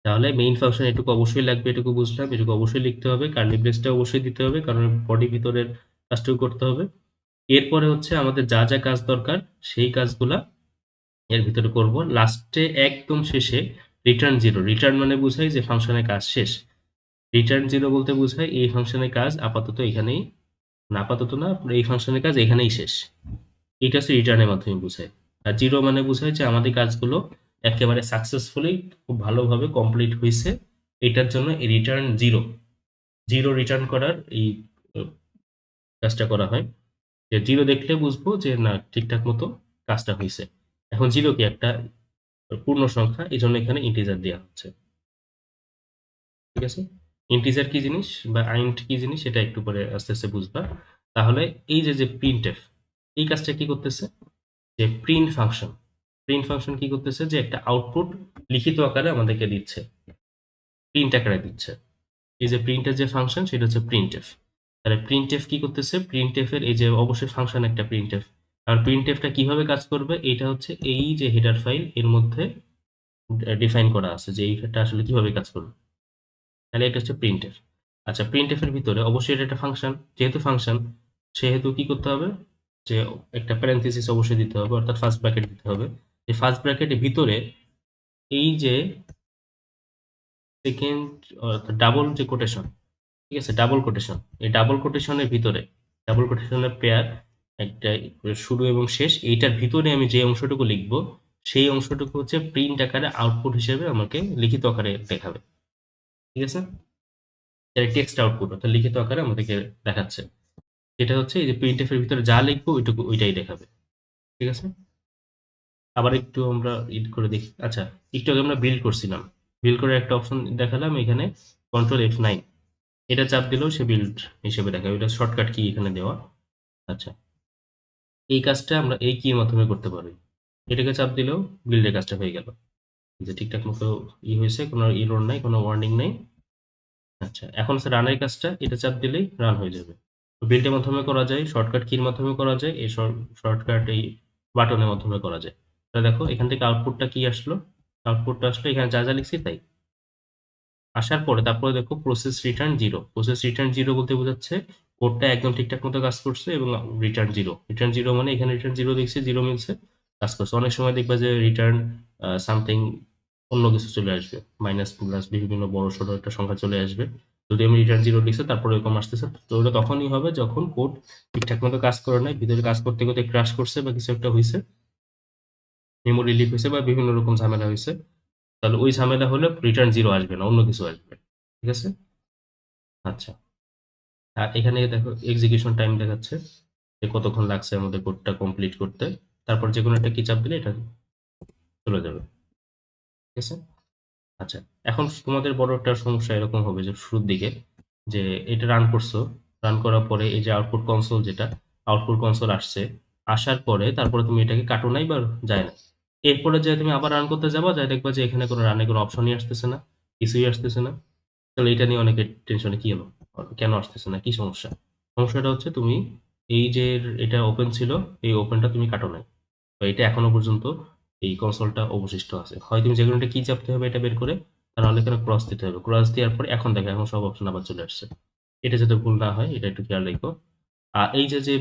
তাহলে মেইন ফাংশন এটুকু অবশ্যই লাগবে, এটুকু বুঝলাম, এটুকু অবশ্যই লিখতে হবে, কার্লি ব্রেসটা অবশ্যই দিতে হবে কারণ বডি ভিতরের কাজটুকু করতে হবে। এরপরে হচ্ছে আমাদের যা যা কাজ দরকার সেই কাজগুলা এর ভিতরে করব। লাস্টে একদম শেষে রিটার্ন জিরো, রিটার্ন মানে বুঝাই যে ফাংশনের কাজ শেষ। রিটার্ন জিরো বলতে বোঝায় এই ফাংশনের কাজ আপাতত এখানেই, না আপাতত না, এই ফাংশনের কাজ এখানেই শেষ। এটা হচ্ছে রিটার্নের মাধ্যমে বোঝায়। আর জিরো মানে বোঝায় যে আমাদের কাজগুলো একেবারে সাকসেসফুলি খুব ভালোভাবে কমপ্লিট হয়েছে, এটার জন্য এই রিটার্ন জিরো, জিরো রিটার্ন করার এই আহ, কাজটা করা হয়। যে জিরো দেখলে বুঝবো যে না ঠিকঠাক মতো কাজটা হয়েছে। এখন জিরো কি একটা পূর্ণ সংখ্যা, এই জন্য এখানে ইন্টিজার দেওয়া হচ্ছে। ঠিক আছে, ইন্টিজার কি জিনিস বা আইন্ট কি জিনিস সেটা একটু পরে আস্তে আস্তে বুঝবা। তাহলে এই যে যে প্রিন্টএফ, এই কাজটা কি করতেছে, যে প্রিন্ট ফাংশন কি করতেছে, যে একটা আউটপুট লিখিত আকারে আমাদেরকে দিচ্ছে, প্রিন্ট আকারে দিচ্ছে। এই যে প্রিন্টের যে ফাংশন সেটা হচ্ছে প্রিন্টএফ। তাহলে প্রিন্টএফ কি করতেছে, প্রিন্টএফ এর এই যে অবশ্যই ফাংশন একটা প্রিন্টএফ, আর প্রিন্টএফটা কিভাবে কাজ করবে এটা হচ্ছে এই যে হেডার ফাইল এর মধ্যে ডিফাইন করা আছে যে এইটা আসলে কিভাবে কাজ করবে। তাহলে এটা হচ্ছে প্রিন্টএফ। আচ্ছা, প্রিন্টএফ এর ভিতরে অবশ্যই এটা একটা ফাংশন, যেহেতু ফাংশন সেহেতু কি করতে হবে, যে একটা প্যারেনথেসিস অবশ্যই দিতে হবে, অর্থাৎ ফার্স্ট ব্র্যাকেট দিতে হবে। এই ফার্স্ট ব্র্যাকেটের ভিতরে এই যে সেকেন্ড ডাবল যে কোটেশন, ঠিক আছে, ডাবল কোটেশন, এই ডাবল কোটেশনের ভিতরে, ডাবল কোটেশনের পেয়ার একটা শুরু এবং শেষ, এইটার ভিতরে আমি যে অংশটুকু লিখব সেই অংশটুকু হচ্ছে প্রিন্ট আকারে আউটপুট হিসেবে আমাকে লিখিত আকারে দেখাবে। ঠিক আছে, টেক্সট আউটপুট অর্থাৎ লিখিত আকারে আমাদেরকে দেখাচ্ছে। এটা হচ্ছে এই যে প্রিন্টএফ এর ভিতরে যা লিখবো ওইটুকু ওইটাই দেখাবে। ঠিক আছে, আবার একটু আমরা করে দেখি। আচ্ছা, একটু আগে আমরা বিল্ড করছিলাম, বিল্ড করে একটা অপশন দেখালাম এখানে, কন্ট্রোল F9, এটা চাপ দিলেও সে বিল্ড হিসেবে দেখাবে, এটা শর্টকাট কি এখানে দেওয়া। আচ্ছা, এই কাজটা আমরা এই কির মাধ্যমে করতে পারি, এটাকে চাপ দিলেও বিল্ডের কাজটা হয়ে গেল, যে ঠিকঠাক মতো হয়েছে, কোনো এরর নাই, কোনো ওয়ার্নিং নাই। আচ্ছা, এখন হচ্ছে রানের কাজটা, এটা চাপ দিলেই রান হয়ে যাবে। বিল্ডের মাধ্যমে করা যায়, শর্টকাট কির মাধ্যমে করা যায়, এই শর্টকাট এই বাটনের মাধ্যমে করা যায়। তাহলে দেখো এখান থেকে আউটপুটটা কি আসলো, আউটপুটটা আসলো এখানে যা যা লিখছি তাই। আসার পরে তারপরে দেখো process return zero, process return zero বলতে বোঝাচ্ছে কোডটা একদম ঠিকঠাক মতো কাজ করছে, এবং রিটার্ন জিরো, রিটার্ন জিরো মানে এখানে রিটার্ন জিরো দেখছি, জিরো মিলছে, কাজ করছে। অনেক সময় দেখবা যে রিটার্ন সামথিং অন্য কিছু চলে আসবে, মাইনাস প্লাস বিভিন্ন বড় সড়ো একটা সংখ্যা চলে আসবে, যদি আমি রিটার্ন জিরো লিখছি তারপরে এরকম আসতেছে, তো ওটা তখনই হবে যখন কোড ঠিকঠাক মতো কাজ করে নাই, ভিতরে কাজ করতে করতে ক্রাশ করছে বা কিছু একটা হয়েছে, মেমোরি লিক হয়েছে বা বিভিন্ন রকম ঝামেলা হয়েছে, তাহলে ওই ঝামেলা হলে রিটার্ন জিরো আসবে না, অন্য কিছু আসবে। ঠিক আছে, আচ্ছা, আর এখানে দেখো এক্সিকিউশন টাইম দেখাচ্ছে যে কতক্ষণ লাগছে আমাদের কোডটা কমপ্লিট করতে, তারপর যে কোনো একটা কি চাপ দিলে এটা চলে যাবে। ঠিক আছে, আচ্ছা, এখন তোমাদের বড় একটা সমস্যা এরকম হবে যে শুরুর দিকে, যে এটা রান করছো, রান করার পরে এই যে আউটপুট কনসোল, যেটা আউটপুট কনসোল আসছে, আসার পরে তারপরে তুমি এটাকে কাটো নাই বা যায় না, এরপরে যে তুমি আবার রান করতে যাবা, যাই দেখবা যে এখানে কোনো রানে কোনো অপশনই আসতেছে না, কিছুই আসতেছে না। তাহলে এটা নিয়ে অনেকে টেনশনে, কি হলো, কেন আসতেছে না, কি সমস্যা। সমস্যাটা হচ্ছে তুমি এই যে এটা ওপেন ছিল, এই ওপেনটা তুমি কাটো নাই, তো এটা এখনো পর্যন্ত এই কনসোলটা অবশিষ্ট আছে, হয় তুমি যে কোনো একটা কি চাপতে হবে এটা বের করে, তা নাহলে এখানে ক্রস দিতে হবে, ক্রস দেওয়ার পরে এখন দেখো এখন সব অপশন আবার চলে আসছে। এটা যাতে ভুল না হয় এটা একটু খেয়াল রেখো। আর এই যে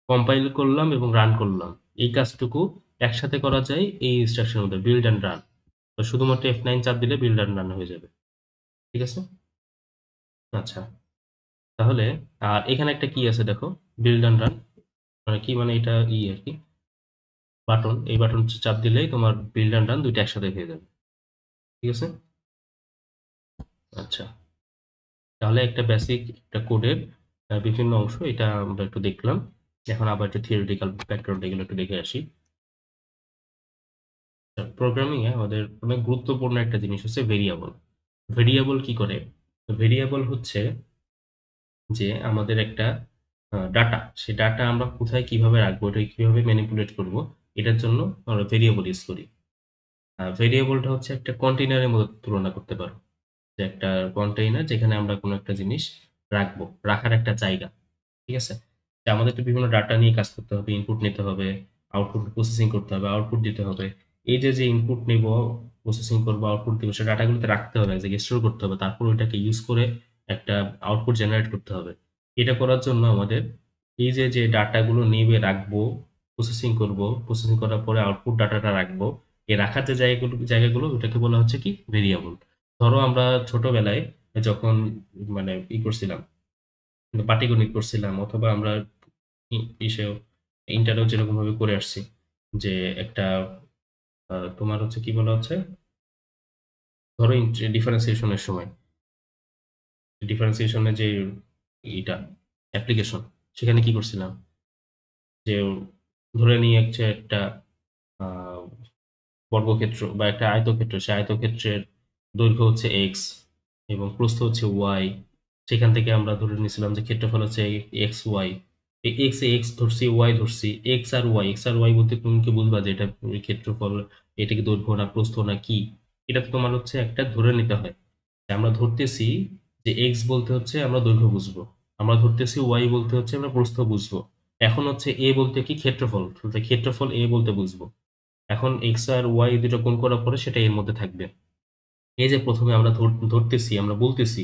কম্পাইল করলাম এবং রান করলাম, এই কাজটুকু একসাথে করা যায় এই ইনস্ট্রাকশনের মধ্যে, বিল্ড অ্যান্ড রান। তো শুধুমাত্র F9 চাপ দিলে বিল্ড অ্যান্ড রান হয়ে যাবে। ঠিক আছে? আচ্ছা, তাহলে আর এখানে একটা কি আছে দেখো, বিল্ড অ্যান্ড রান মানে কি, মানে এটা আর কি বাটন, এই বাটন চাপ দিলেই তোমার বিল্ড অ্যান্ড রান দুইটা একসাথে হয়ে যাবে। ঠিক আছে? আচ্ছা, তাহলে একটা বেসিক একটা কোডের বিভিন্ন অংশ এটা আমরা একটু দেখলাম। এখন আবার একটু থিওরিটিক্যাল ব্যাকগ্রাউন্ড এগুলো একটু দেখে আসি। প্রোগ্রামিং এ আমাদের অনেক গুরুত্বপূর্ণ একটা জিনিস হচ্ছে ভেরিয়েবল। ভেরিয়েবল কি করে? ভেরিয়েবল হচ্ছে যে আমাদের একটা ডাটা, সেই ডাটা আমরা কোথায় কিভাবে রাখবো, এটা কিভাবে ম্যানিপুলেট করব, এটার জন্য আমরা ভেরিয়েবল ইউজ করি। ভেরিয়েবলটা হচ্ছে একটা কন্টেইনারের মতো তুলনা করতে পারো, যে একটা কন্টেইনার যেখানে আমরা কোনো একটা জিনিস রাখবো, রাখার একটা জায়গা। ঠিক আছে? যে আমাদের তো বিভিন্ন ডাটা নিয়ে কাজ করতে হবে, ইনপুট নিতে হবে, আউটপুট প্রসেসিং করতে হবে, আউটপুট দিতে হবে। এই যে ইনপুট নিব, প্রসেসিং করবো, আউটপুট দিব, সেই ডাটাগুলোতে রাখতে হবে, এক জায়গায় স্টোর করতে হবে, তারপর ওইটাকে ইউজ করে একটা আউটপুট জেনারেট করতে হবে। এটা করার জন্য আমাদের এই যে ডাটাগুলো নিয়ে রাখবো, প্রসেসিং করব, প্রসেসিং করার পরে আউটপুট ডাটাটা রাখবো, এই রাখার যে জায়গাগুলো ওটাকে বলা হচ্ছে কি ভেরিয়েবল। ধরো আমরা ছোটবেলায় যখন মানে করছিলাম, পাটিগণিত করছিলাম, অথবা আমরা ইসেও ইন্টারেও যেরকম ভাবে করে আসছি, যে একটা তোমার হচ্ছে কি বলা হচ্ছে, ধরো ডিফারেন্সিয়েশনের সময়, ডিফারেন্সিয়েশনের যে এটা অ্যাপ্লিকেশন, সেখানে কি করছিলাম, যে ধরে নিয়ে হচ্ছে একটা আহ, বর্গক্ষেত্র বা একটা আয়তক্ষেত্র, সেই আয়তক্ষেত্রের দৈর্ঘ্য হচ্ছে এক্স এবং প্রস্থ হচ্ছে ওয়াই। সেখান থেকে আমরা ধরে নিয়েছিলাম যে ক্ষেত্রফল হচ্ছে এক্স ওয়াই। এই এক্স এক্স ধরছি, ওয়াই ধরছি, এক্স আর ওয়াই বলতে তুমি কি বুঝবা যে এটা ক্ষেত্রফল, এটা কি দৈর্ঘ্য না প্রস্থ না কি? এটা তো তোমার হচ্ছে একটা ধরে নিতে হয়। যে আমরা ধরতেছি যে এক্স বলতে হচ্ছে আমরা দৈর্ঘ্য বুঝবো, আমরা ধরতেছি ওয়াই বলতে হচ্ছে আমরা প্রস্থ বুঝবো, এখন হচ্ছে এ বলতে কি ক্ষেত্রফল, তাহলে ক্ষেত্রফল এ বলতে বুঝবো। এখন এক্স আর ওয়াই দুটো গুণ করার পরে সেটা এর মধ্যে থাকবে। এই যে প্রথমে আমরা ধরতেছি, আমরা বলতেছি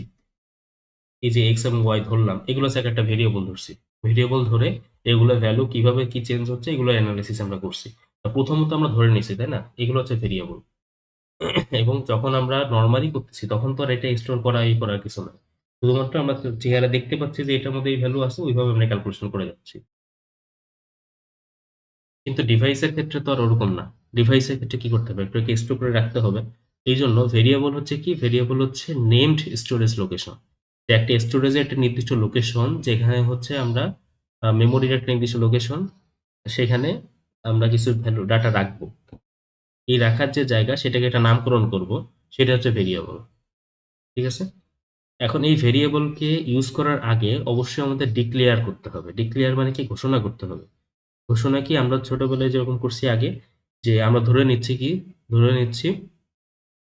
এই যে এক্স এবং ওয়াই ধরলাম, এগুলো হচ্ছে একটা ভেরিয়েবল ধরছি। ভেরিয়েবল ধরে এগুলো ভ্যালু কিভাবে কি চেঞ্জ হচ্ছে এগুলো অ্যানালাইসিস আমরা করছি। তা প্রথমত আমরা ধরে নিছি, তাই না, এগুলো হচ্ছে ভেরিয়েবল। এবং যখন আমরা নর্মালি করতেছি তখন তো আর এটা স্টোর করা এই করার কিছু না, শুধুমাত্র আমরা চেহারা দেখতে পাচ্ছি যে এটার মধ্যে এই ভ্যালু আছে, ওইভাবে আমরা ক্যালকুলেশন করে যাচ্ছি। কিন্তু ডিভাইসের ক্ষেত্রে তো আর ওরকম না। ডিভাইসের ক্ষেত্রে কি করতে হবে, একটু স্টোর করে রাখতে হবে। এই জন্য ভেরিয়েবল হচ্ছে কি, ভেরিয়েবল হচ্ছে নেমড স্টোরেজ লোকেশন। যে একটা স্টোরেজের একটা নির্দিষ্ট লোকেশন, যেখানে হচ্ছে আমরা মেমোরির একটা নির্দিষ্ট লোকেশন, সেখানে আমরা কিছু ভ্যালু ডাটা রাখবো। এই রাখার যে জায়গা সেটাকে একটা নামকরণ করব, সেটা হচ্ছে ভেরিয়েবল। ঠিক আছে? এখন এই ভেরিয়েবলকে ইউজ করার আগে অবশ্যই আমাদের ডিক্লেয়ার করতে হবে। ডিক্লেয়ার মানে কি, ঘোষণা করতে হবে। ঘোষণা কি, আমরা ছোটবেলায় যেরকম করছি আগে, যে আমরা ধরে নিচ্ছি কি, ধরে নিচ্ছি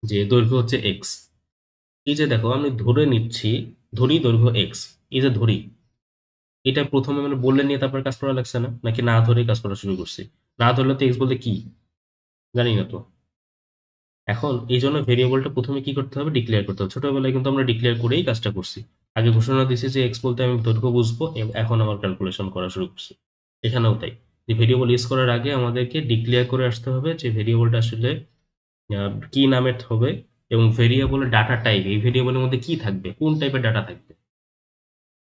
যে দৈর্ঘ্য হচ্ছে এক্স। এই যে দেখো আমি ধরে নিচ্ছি, ধরি দৈর্ঘ্য এক্স, এই যে ধরি, এটা প্রথমে মানে বললে নিয়ে তারপর কাজ করা লাগছে না, নাকি না ধরেই কাজ করা শুরু করছি? না ধরলে তো এক্স বলতে কি জানি না তো। এখন এই জন্য ভেরিয়েবলটা প্রথমে কি করতে হবে, ডিক্লেয়ার করতে হবে। ছোটবেলায় কিন্তু আমরা ডিক্লেয়ার করেই কাজটা করছি। আগে ঘোষণা দিয়েছি যে এক্স বলতে আমি দৈর্ঘ্য বুঝবো, এখন আমার ক্যালকুলেশন করা শুরু করছি। এখানেও তাই, যে ভেরিয়েবল ইউজ করার আগে আমাদেরকে ডিক্লেয়ার করে আসতে হবে যে ভেরিয়েবলটা আসলে কি নামের হবে, এবং ভেরিয়েবলের ডাটা টাইপ, এই ভেরিয়েবলের মধ্যে কি থাকবে, কোন টাইপের ডাটা থাকবে।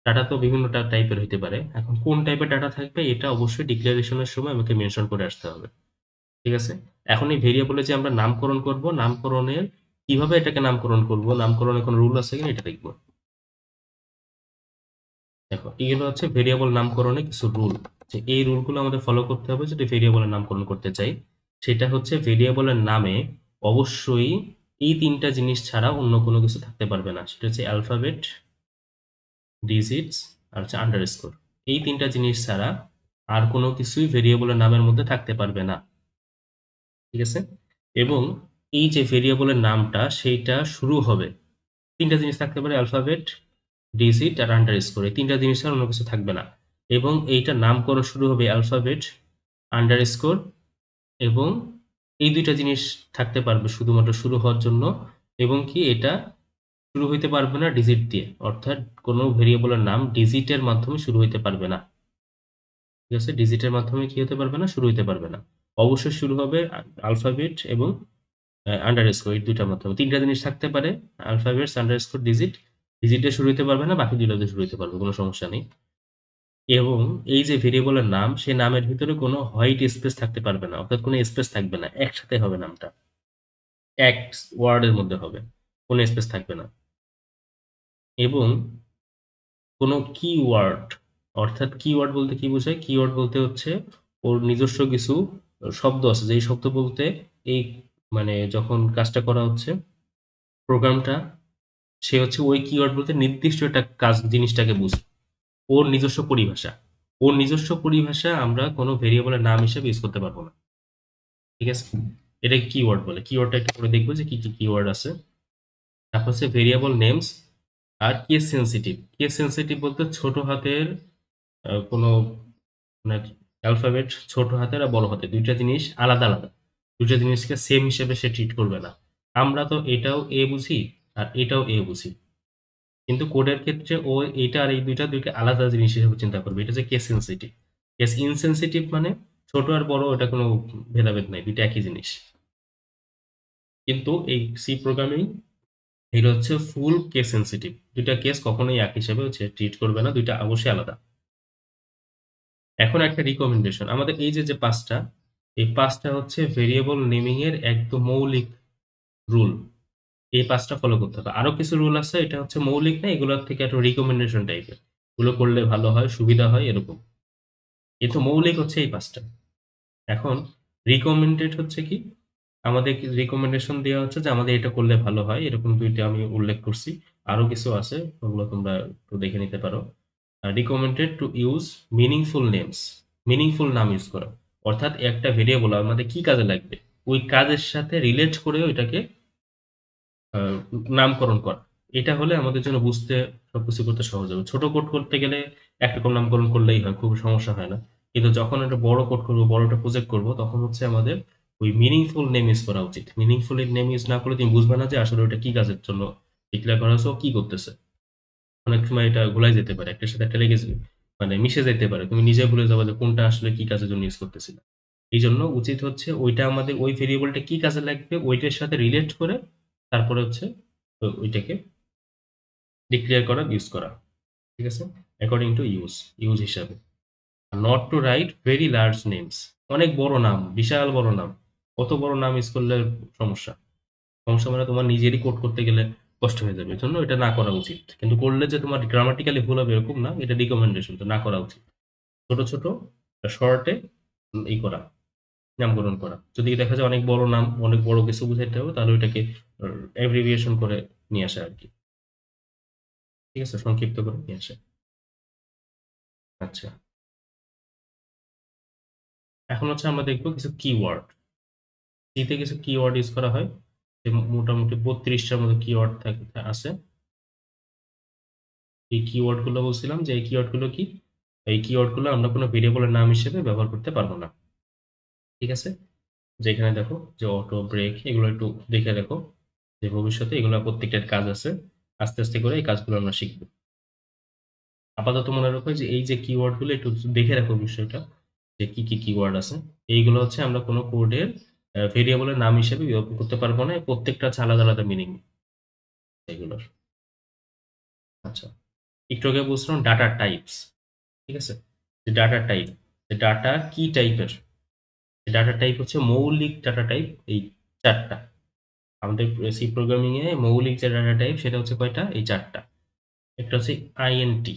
ডাটা তো বিভিন্ন টাইপের হতে পারে, এখন কোন টাইপের ডাটা থাকবে এটা অবশ্যই ডিক্লারেশনের সময় আমাকে মেনশন করে আসতে হবে। ঠিক আছে? এখন এই ভেরিয়েবলে যে আমরা নামকরণ করব, নামকরণের কিভাবে এটাকে নামকরণ করব, নামকরণের কোনো রুল আছে কিনা এটা দেখব। দেখো এগুলো হচ্ছে ভেরিয়েবল নামকরণে কিছু রুল, যে এই রুলগুলো আমাদের ফলো করতে হবে যদি ভেরিয়েবলের নামকরণ করতে চাই। সেটা হচ্ছে ভেরিয়েবলের নামে অবশ্যই এই তিনটা জিনিস ছাড়া অন্য কোনো কিছু থাকতে পারবে না। সেটা হচ্ছে অ্যালফাবেট, ডিজিটস আর হচ্ছে আন্ডারস্কোর। এই তিনটা জিনিস ছাড়া আর কোনো কিছুই ভেরিয়েবলের নামের মধ্যে থাকতে পারবে না। ঠিক আছে? এবং এই যে ভেরিয়েবলের নামটা সেইটা শুরু হবে, তিনটা জিনিস থাকতে পারে, অ্যালফাবেট, ডিজিট আর আন্ডারস্কোর, এই তিনটা জিনিস ছাড়া অন্য কিছু থাকবে না। এবং এইটা নামকরণ শুরু হবে অ্যালফাবেট, আন্ডারস্কোর, এবং এই দুইটা জিনিস থাকতে পারবে শুধুমাত্র শুরু হওয়ার জন্য। এবং কি এটা শুরু হইতে পারবে না ডিজিট দিয়ে, অর্থাৎ কোনো ভেরিয়েবলের নাম ডিজিটের মাধ্যমে শুরু হইতে পারবে না। ঠিক আছে, ডিজিটের মাধ্যমে কি হতে পারবে না, শুরু হইতে পারবে না। অবশ্যই শুরু হবে আলফাবেট এবং আন্ডারস্কোর, এই দুইটার মাধ্যমে। তিনটা জিনিস থাকতে পারে, আলফাবেটস, আন্ডারস্কোর, ডিজিট। ডিজিটে শুরু হইতে পারবে না, বাকি দুইটাতে শুরু হইতে পারবে, কোনো সমস্যা নেই। এবং এই যে ভেরিয়েবলের নাম, সে নামের ভিতরে কোনো হোয়াইট স্পেস থাকতে পারবে না, অর্থাৎ কোনো স্পেস থাকবে না, একসাথে হবে নামটা, এক ওয়ার্ডের মধ্যে হবে, কোনো স্পেস থাকবে না। এবং কোনো কিওয়ার্ড, অর্থাৎ কিওয়ার্ড বলতে কি বোঝায়? কিওয়ার্ড বলতে হচ্ছে ওর নিজস্ব কিছু শব্দ আছে, যেই শব্দ বলতে এই মানে যখন কাজটা করা হচ্ছে, প্রোগ্রামটা, সে হচ্ছে ওই কিওয়ার্ড বলতে নির্দিষ্ট একটা কাজ, জিনিসটাকে বুঝে, ওর নিজস্ব পরিভাষা। ওর নিজস্ব পরিভাষা আমরা কোনো ভেরিয়েবলের নাম হিসেবে ইউজ করতে পারবো না। ঠিক আছে, এটাকে কিওয়ার্ড বলে। কিওয়ার্ডটা একটু করে দেখবো যে কি কি কিওয়ার্ড আছে। তারপর হচ্ছে ভেরিয়েবল নেমস আর কেস সেন্সিটিভ। কেস সেন্সিটিভ বলতে ছোট হাতের কোনো মানে অ্যালফাবেট ছোট হাতের আর বড় হাতের দুইটা জিনিস আলাদা আলাদা, দুইটা জিনিসকে সেম হিসেবে সে ট্রিট করবে না। আমরা তো এটাও এ বুঝি আর এটাও এ বুঝি, কিন্তু কোডের ক্ষেত্রে ও এটা আর এই দুইটা আলাদা জিনিস হিসেবে চিন্তা করবে। এটা হচ্ছে কেস সেন্সিটিভ। কেস ইনসেনসিটিভ মানে ছোট আর বড়, এটা কোনো ভেদাভেদ নাই, দুইটা একই জিনিস। কিন্তু এই সি প্রোগ্রামিং এটা হচ্ছে ফুল কেস সেন্সিটিভ, দুইটা কেস কখনোই এক হিসেবে হচ্ছে ট্রিট করবে না, দুইটা অবশ্যই আলাদা। এখন একটা রিকমেন্ডেশন, আমাদের এই যে যে পাঁচটা, এই পাঁচটা হচ্ছে ভেরিয়েবল নেমিং এর একদম মৌলিক রুল। এই পাঁচটা ফলো করতে হবে, আরো কিছু রুল আছে, এটা হচ্ছে মৌলিক না, এগুলোর থেকে একটা রিকমেন্ডেশন টাইপের, এগুলো করলে ভালো হয়, সুবিধা হয়, এরকম। কিন্তু মৌলিক হচ্ছে এই পাঁচটা। এখন রিকমেন্ডেড হচ্ছে কি, আমাদের রিকমেন্ডেশন দেওয়া হচ্ছে যে আমাদের এটা করলে ভালো হয়, এরকম দুইটা আমি উল্লেখ করছি। আরো কিছু আছে, ওগুলো তোমরা একটু দেখে নিতে পারো। Recommended to use meaningful names, meaningful নাম ইউজ করা, অর্থাৎ একটা ভেরিয়েবল আমাদের কি কাজে লাগবে ওই কাজের সাথে রিলেট করে ওইটাকে আহ, নামকরণ করা। এটা হলে আমাদের জন্য বুঝতে, সবকিছু করতে সহজ হবে। ছোট কোড করতে গেলে একরকম নামকরণ করলেই হয়, খুব সমস্যা হয় না। কিন্তু যখন একটা বড় কোড করবো, বড় একটা প্রজেক্ট করবো, তখন হচ্ছে আমাদের ওই মিনিংফুল নেম ইউজ করা উচিত। মিনিংফুল নেম ইউজ না করলে তুমি বুঝবে না যে আসলে ওটা কি কাজের জন্য ডিক্লেয়ার করা হয়েছে, ও কি করতেছে। অনেক সময় এটা ভুলাই যেতে পারে, একটার সাথে একটা লেগে যাবে, মানে মিশে যেতে পারে, তুমি নিজে ভুলে যাবে যে কোনটা আসলে কি কাজের জন্য ইউজ করতেছিলে। এই জন্য উচিত হচ্ছে ওইটা আমাদের ওই ভেরিয়েবলটা কি কাজে লাগবে ওইটার সাথে রিলেট করে তারপরে হচ্ছে ওইটাকে ডিক্লেয়ার করা, ইউজ করা। ঠিক আছে, অ্যাকর্ডিং টু ইউজ, ইউজ হিসাবে। Not to write very large names, অনেক বড় নাম, বিশাল বড় নাম, কত বড় নাম ইউজ করলে সমস্যা। সমস্যা মানে তোমার নিজেরই কোড করতে গেলে কষ্ট হয়ে যাবে, এজন্য এটা না করা উচিত। কিন্তু করলে যে তোমার গ্রামাটিক্যালি ভুল হবে এরকম না, এটা রিকমেন্ডেশন, তো না করা উচিত। ছোট ছোট শর্টে ই করা, নামকরণ করা। যদি দেখা যায় অনেক বড় নাম, অনেক বড় কিছু বুঝাইতে হবে, তাহলে ওইটাকে অ্যাব্রিভিয়েশন করে নিয়ে আসা আর কি। ঠিক আছে, সংক্ষিপ্ত করে নিয়ে আসা। আচ্ছা, এখন হচ্ছে আমরা দেখবো কিছু কিওয়ার্ড। সিতে কিছু কিওয়ার্ড ইউজ করা হয়, যে মোটামুটি 32টার মতো কিওয়ার্ড থাকে আছে। এই কিওয়ার্ড গুলো বলছিলাম যে এই কিওয়ার্ড গুলো কি, এই কিওয়ার্ড গুলো আমরা কোনো ভেরিয়েবলের নাম হিসেবে ব্যবহার করতে পারবো না। ঠিক আছে, যেখানে দেখো যে অটো, ব্রেক, এগুলো একটু দেখে রাখো, যে ভবিষ্যতে এগুলো প্রত্যেকটার কাজ আছে, আস্তে আস্তে করে এই কাজগুলো আমরা শিখবো। আপাতত মনে রাখো যে এই যে কিওয়ার্ড গুলো একটু দেখে রাখো বিষয়টা, যে কি কি কিওয়ার্ড আছে। এইগুলো হচ্ছে আমরা কোনো কোডের ভেরিয়েবলের নাম হিসেবে ব্যবহার করতে পারবো না, প্রত্যেকটা হচ্ছে আলাদা আলাদা মিনিং এগুলোর। আচ্ছা, একটু আগে বলছিলাম ডাটা টাইপস। ঠিক আছে, যে ডাটা টাইপ, ডাটা কি টাইপের, ডাটা টাইপ হচ্ছে মৌলিক ডাটা টাইপ, এই চারটা। আমাদের সি প্রোগ্রামিং এ মৌলিক যে ডাটা টাইপ সেটা হচ্ছে কয়টা, এই চারটা। একটা হচ্ছে আইএনটি।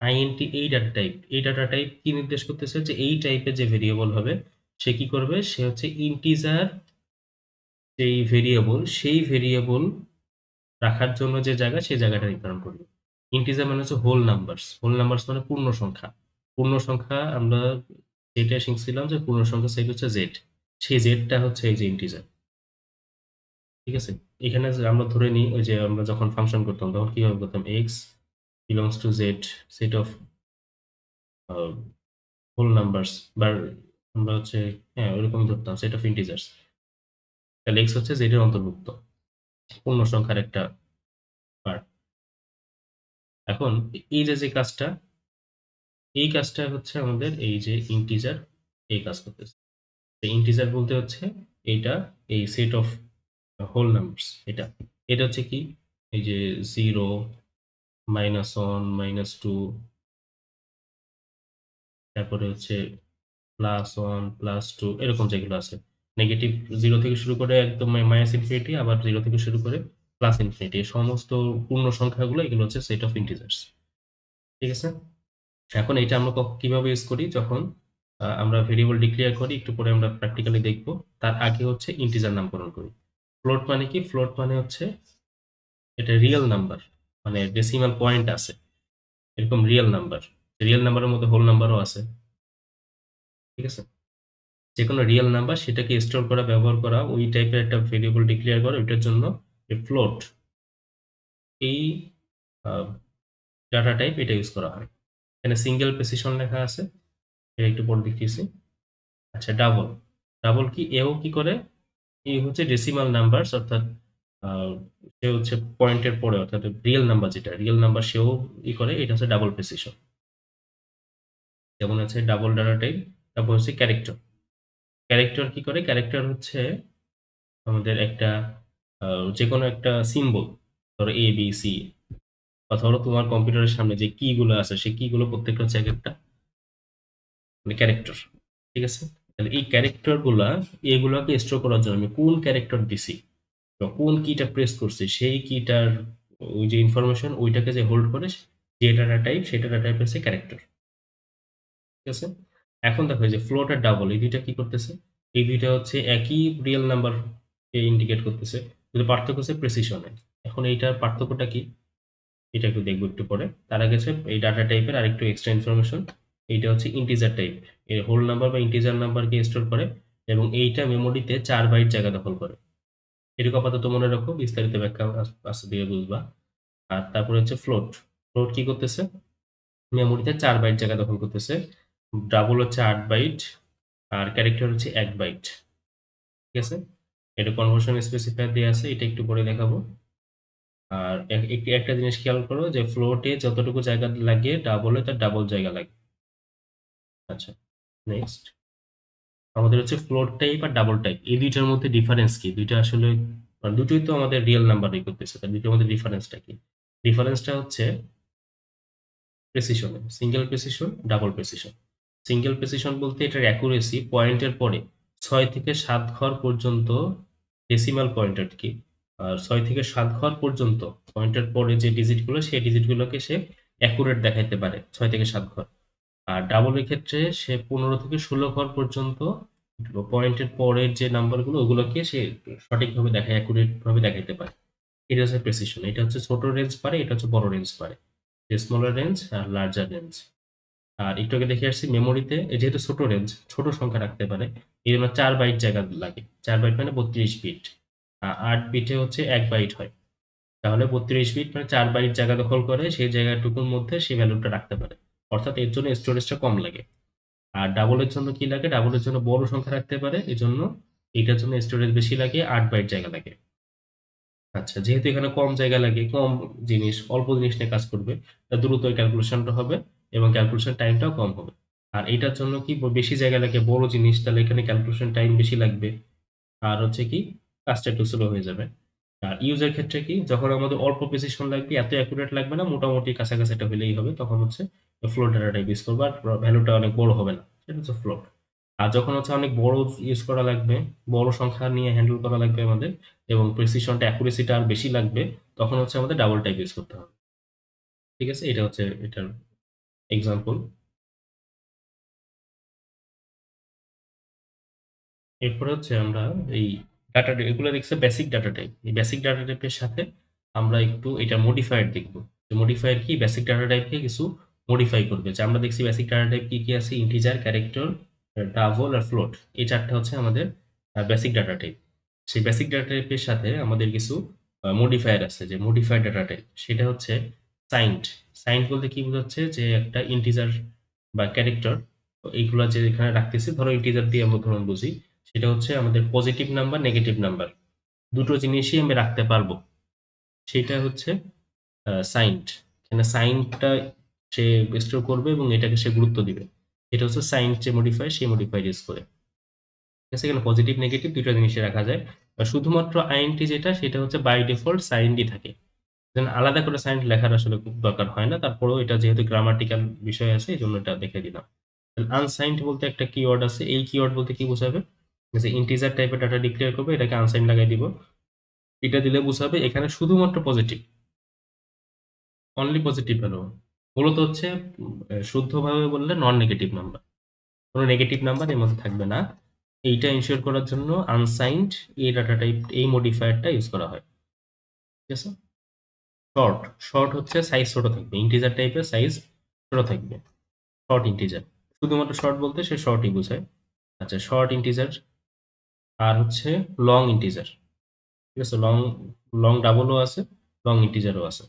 আইএনটি এই ডাটা টাইপ, এই ডাটা টাইপ কি নির্দেশ করতেছে যে এই টাইপের যে ভেরিয়েবল হবে, সে কি করবে, সে হচ্ছে ইন্টিজার যেই ভেরিয়েবল, সেই ভেরিয়েবল রাখার জন্য যে জায়গা, সেই জায়গাটা নির্ধারণ করবে। ইন্টিজার মানে হচ্ছে হোল নাম্বারস, হোল নাম্বারস মানে পূর্ণ সংখ্যা। পূর্ণ সংখ্যা আমরা যেটা শিখছিলাম যে পূর্ণ সংখ্যা সেট হচ্ছে জেড, সেই জেডটা হচ্ছে এই যে ইন্টিজার। ঠিক আছে, এখানে যে আমরা ধরে নিই ওই যে আমরা যখন ফাংশন করতাম তখন কিভাবে করতাম, X belongs to Z, set of whole numbers, বা আমরা হচ্ছে, হ্যাঁ ওইরকম ধরতাম, সেট অফ ইন্টিজার্স। তাহলে এক্স হচ্ছে জেড এর অন্তর্ভুক্ত, পূর্ণ সংখ্যার একটা এখন এই যে কাজটা, এই কাজটা হচ্ছে আমাদের এই যে ইন্টিজার এই কাজ করতেছে। ইন্টিজার বলতে হচ্ছে এইটা, এই সেট অফ হোল নাম্বারস এটা। এটা হচ্ছে কি, এই যে 0, -1, -2, তারপরে হচ্ছে +1, +2 এরকম যেগুলো আছে। নেগেটিভ 0 থেকে শুরু করে একদম -ইনফিনিটি, আবার 0 থেকে শুরু করে +ইনফিনিটি। এই সমস্ত পূর্ণ সংখ্যাগুলো এগুলো হচ্ছে সেট অফ ইন্টিজার্স। ঠিক আছে? এখন এটা আমরা কিভাবে ইউজ করি, যখন আমরা ভেরিয়েবল ডিক্লেয়ার করি, একটু পরে আমরা প্র্যাকটিক্যালি দেখব। তার আগে হচ্ছে ইন্টিজার নামকরণ করি। ফ্লোট মানে কি? ফ্লোট মানে হচ্ছে এটা রিয়েল নাম্বার, মানে ডেসিমাল পয়েন্ট আছে এরকম রিয়েল নাম্বার। রিয়েল নাম্বারের মধ্যে হোল নাম্বারও আছে। ঠিক আছে? যে কোনো রিয়েল নাম্বার সেটাকে স্টোর করা, ব্যবহার করা, ওই টাইপের একটা ভেরিয়েবল ডিক্লেয়ার করা, ওইটার জন্য ফ্লোট, এই ডাটা টাইপ এটা ইউজ করা হয়। এখানে সিঙ্গেল প্রেসিশন লেখা আছে, এটা একটু পরে দেখিয়েছি। আচ্ছা, ডাবল। ডাবল কি? এও কি করে? এই হচ্ছে ডেসিমাল নাম্বারস, অর্থাৎ আহ, সে হচ্ছে পয়েন্টের পরে, অর্থাৎ রিয়েল নাম্বার, যেটা রিয়েল নাম্বার সেও করে। এটা হচ্ছে ডাবল প্রেসিশন। যেমন আছে ডাবল ডাটা টাইপ। তারপর হচ্ছে ক্যারেক্টার। ক্যারেক্টার কি করে? ক্যারেক্টার হচ্ছে আমাদের একটা যে কোনো একটা সিম্বল, ধরো এ বি সি, অথবা তোমার কম্পিউটারের সামনে যে কি গুলো আছে সেই কি গুলো প্রত্যেকটা হচ্ছে এক একটা মানে ক্যারেক্টার। ঠিক আছে? তাহলে এই ক্যারেক্টার গুলা, এগুলোকে স্টোর করার জন্য আমি কোন ক্যারেক্টার দিছি, কোন কিটা প্রেস করছে, সেই কিটার ওই যে ইনফরমেশন ওইটাকে যে হোল্ড করে, যে ডাটা টাইপ, সেই ডাটা টাইপ হচ্ছে ক্যারেক্টার। ঠিক আছে? এখন দেখো এই যে ফ্লোট আর ডাবল, এই দুইটা কি করতেছে? এই দুইটা হচ্ছে একই রিয়েল নাম্বার কে ইন্ডিকেট করতেছে, কিন্তু পার্থক্য হচ্ছে প্রেসিশনে। এখন এইটার পার্থক্যটা কি, এটা একটু দেখবো একটু পরে। তার আগে হচ্ছে এই ডাটা টাইপের আরেকটু এক্সট্রা ইনফরমেশন। এইটা হচ্ছে ইন্টিজার টাইপ, এর হোল নাম্বার বা ইন্টিজার নাম্বারকে স্টোর করে, এবং এইটা মেমোরিতে 4 বাইট জায়গা দখল করে। এটুকু আপাতত মনে রাখো, বিস্তারিত ব্যাখ্যা আস্তে ধীরে বুঝবা। আর তারপরে হচ্ছে ফ্লোট। ফ্লোট কি করতেছে? মেমোরিতে 4 বাইট জায়গা দখল করতেছে। ডাবল হচ্ছে 8 বাইট, আর ক্যারেক্টার হচ্ছে 1 বাইট। ঠিক আছে? এটা কনভার্সন স্পেসিফায়ার দেওয়া আছে, এটা একটু পরে দেখাবো। আর একটা জিনিস খেয়াল করো যে ফ্লোটে যতটুকু জায়গা লাগে, ডাবলে তার ডাবল জায়গা লাগে। আচ্ছা, নেক্সট আমাদের হচ্ছে ফ্লোট টাইপ আর ডাবল টাইপ, এই দুইটার মধ্যে ডিফারেন্স কি? দুইটা আসলে দুটোই তো আমাদের রিয়েল নাম্বারই করতেছে, তার দুইটার মধ্যে ডিফারেন্সটা কি? ডিফারেন্সটা হচ্ছে প্রেসিশনে, single precision, double precision. Single precision বলতে এটার অ্যাকুরেসি পয়েন্টের পরে 6 থেকে 7 ঘর পর্যন্ত, ডেসিমাল পয়েন্ট আর কি। আর 6 থেকে 7 ঘর পর্যন্ত পয়েন্টের পরে যে ডিজিটগুলো, সেই ডিজিটগুলোকে সে অ্যাকুরেট দেখাইতে পারে 6 থেকে 7 ঘর। আর ডাবলের ক্ষেত্রে সে 15 থেকে 16 ঘর পর্যন্ত পয়েন্টের পরের যে নাম্বারগুলো, ওগুলোকে সে সঠিকভাবে দেখায়, অ্যাকুরেট ভাবে দেখাইতে পারে। এটা হচ্ছে প্রেসিশন। এটা হচ্ছে ছোট রেঞ্জ পারে, এটা হচ্ছে বড় রেঞ্জ পারে, smaller range are larger range. আর একটু আগে দেখে আসছি মেমোরিতে যেহেতু ছোট রেঞ্জ, ছোট সংখ্যা রাখতে পারে, এই জন্য 4 বাইট জায়গা লাগে। 4 বাইট মানে 32 বিট। 8 বিটে হচ্ছে 1 বাইট হয়। তাহলে 32 বিট মানে 4 বাইট জায়গা দখল করে, সেই জায়গাটুকুর মধ্যে সেই ভ্যালুটা রাখতে পারে। অর্থাৎ এর জন্য স্টোরেজটা কম লাগে। আর ডাবলের জন্য কি লাগে? ডাবলের জন্য বড় সংখ্যা রাখতে পারে, এই জন্য এইটার জন্য স্টোরেজ বেশি লাগে, 8 বাইট জায়গা লাগে। আচ্ছা, যেহেতু এখানে কম জায়গা লাগে, কম জিনিস, অল্প জিনিস নিয়ে কাজ করবে, তা দ্রুত ক্যালকুলেশনটা হবে এবং ক্যালকুলেশন টাইমটাও কম হবে। আর এটার জন্য কি বেশি জায়গা লাগে, বড় জিনিস, তাহলে এখানে ক্যালকুলেশন টাইম বেশি লাগবে। আর হচ্ছে কি, কাজটা একটু স্লো হয়ে যাবে। আর ইউজের ক্ষেত্রে কি, যখন আমাদের অল্প প্রেসিশন লাগবে, এত অ্যাকুরেট লাগবে না, মোটামুটি কাছাকাছি একটা হলেই হবে, তখন হচ্ছে ফ্লোট ডাটা টাইপ ইউজ করবো, আর ভ্যালুটা অনেক বড় হবে না, সেটা হচ্ছে ফ্লোট। আর যখন হচ্ছে অনেক বড় ইউজ করা লাগবে, বড় সংখ্যা নিয়ে হ্যান্ডেল করা লাগবে আমাদের, এবং প্রেসিশনটা, অ্যাকুরেসিটা আর বেশি লাগবে, তখন হচ্ছে আমাদের ডাবল টাইপ ইউজ করতে হবে। ঠিক আছে? এটা হচ্ছে এটার এক্সাম্পল। এরপরে হচ্ছে আমরা এই ডাটা, এগুলো দেখছে বেসিক ডাটা টাইপ। এই বেসিক ডাটা টাইপের সাথে আমরা একটু এটা মডিফায়ার দেখব। মডিফায়ার কি? বেসিক ডাটা টাইপকে কিছু মডিফাই করবে। যে আমরা দেখছি বেসিক ডাটা টাইপ কি কি আছে, ইন্টিজার, ক্যারেক্টার, ডাবল আর ফ্লোট, এই চারটা হচ্ছে আমাদের বেসিক ডাটা টাইপ। সেই বেসিক ডাটা টাইপের সাথে আমাদের কিছু মডিফায়ার আছে। যে মডিফায়ার ডাটা টাইপ সেটা হচ্ছে সাইন্ড। সাইন্ড বলতে কি বোঝাচ্ছে? যে একটা ইন্টিজার বা ক্যারেক্টার, এইগুলা যে এখানে রাখতেছি, ধরো ইন্টিজার দিয়ে আমরা ধরুন বুঝি, সেটা হচ্ছে আমাদের পজিটিভ নাম্বার, নেগেটিভ নাম্বার, দুটো জিনিসই আমি রাখতে পারবো, সেটা হচ্ছে সাইন্ড। এখানে সাইনটা সে স্টোর করবে এবং এটাকে সে গুরুত্ব দিবে। এটা হচ্ছে সাইন যে মডিফায়ার, সেই মডিফায়ার ইউজ করে। ঠিক আছে, এখানে পজিটিভ নেগেটিভ দুইটা জিনিসই রাখা যায়। আর শুধুমাত্র আইএনটি যেটা, সেটা হচ্ছে বাই ডিফল্ট সাইন ডি থাকে। আলাদা করে সাইন লেখার আসলে খুব দরকার হয় না, তারপরেও এটা যেহেতু গ্রামাটিক্যাল বিষয় আছে এই জন্য এটা দেখে দিলাম। আনসাইন্ড বলতে একটা কিওয়ার্ড আছে, এই কিওয়ার্ড বলতে কি বোঝাবে, যে ইন্টিজার টাইপের ডাটা ডিক্লেয়ার করবে, এটাকে আনসাইন্ড লাগাই দিব। এটা দিলে বোঝাবে এখানে শুধুমাত্র পজিটিভ, অনলি পজিটিভ ভ্যালু। মূলত হচ্ছে শুদ্ধভাবে বললে নন নেগেটিভ নাম্বার, কোনো নেগেটিভ নাম্বার এর মধ্যে থাকবে না। এইটা ইনশিওর করার জন্য আনসাইন্ড এই ডাটা টাইপ, এই মডিফায়ারটা ইউজ করা হয়। ঠিক আছে। শর্ট, শর্ট হচ্ছে সাইজ ছোট থাকবে, ইন্টিজার টাইপের সাইজ ছোট থাকবে, শর্ট ইন্টিজার। শুধুমাত্র শর্ট বলতে সে শর্টই বোঝায়। আচ্ছা, শর্ট ইন্টিজার। আর হচ্ছে লং ইন্টিজার। ঠিক আছে, লং, লং ডাবলও আছে, লং ইন্টিজারও আছে।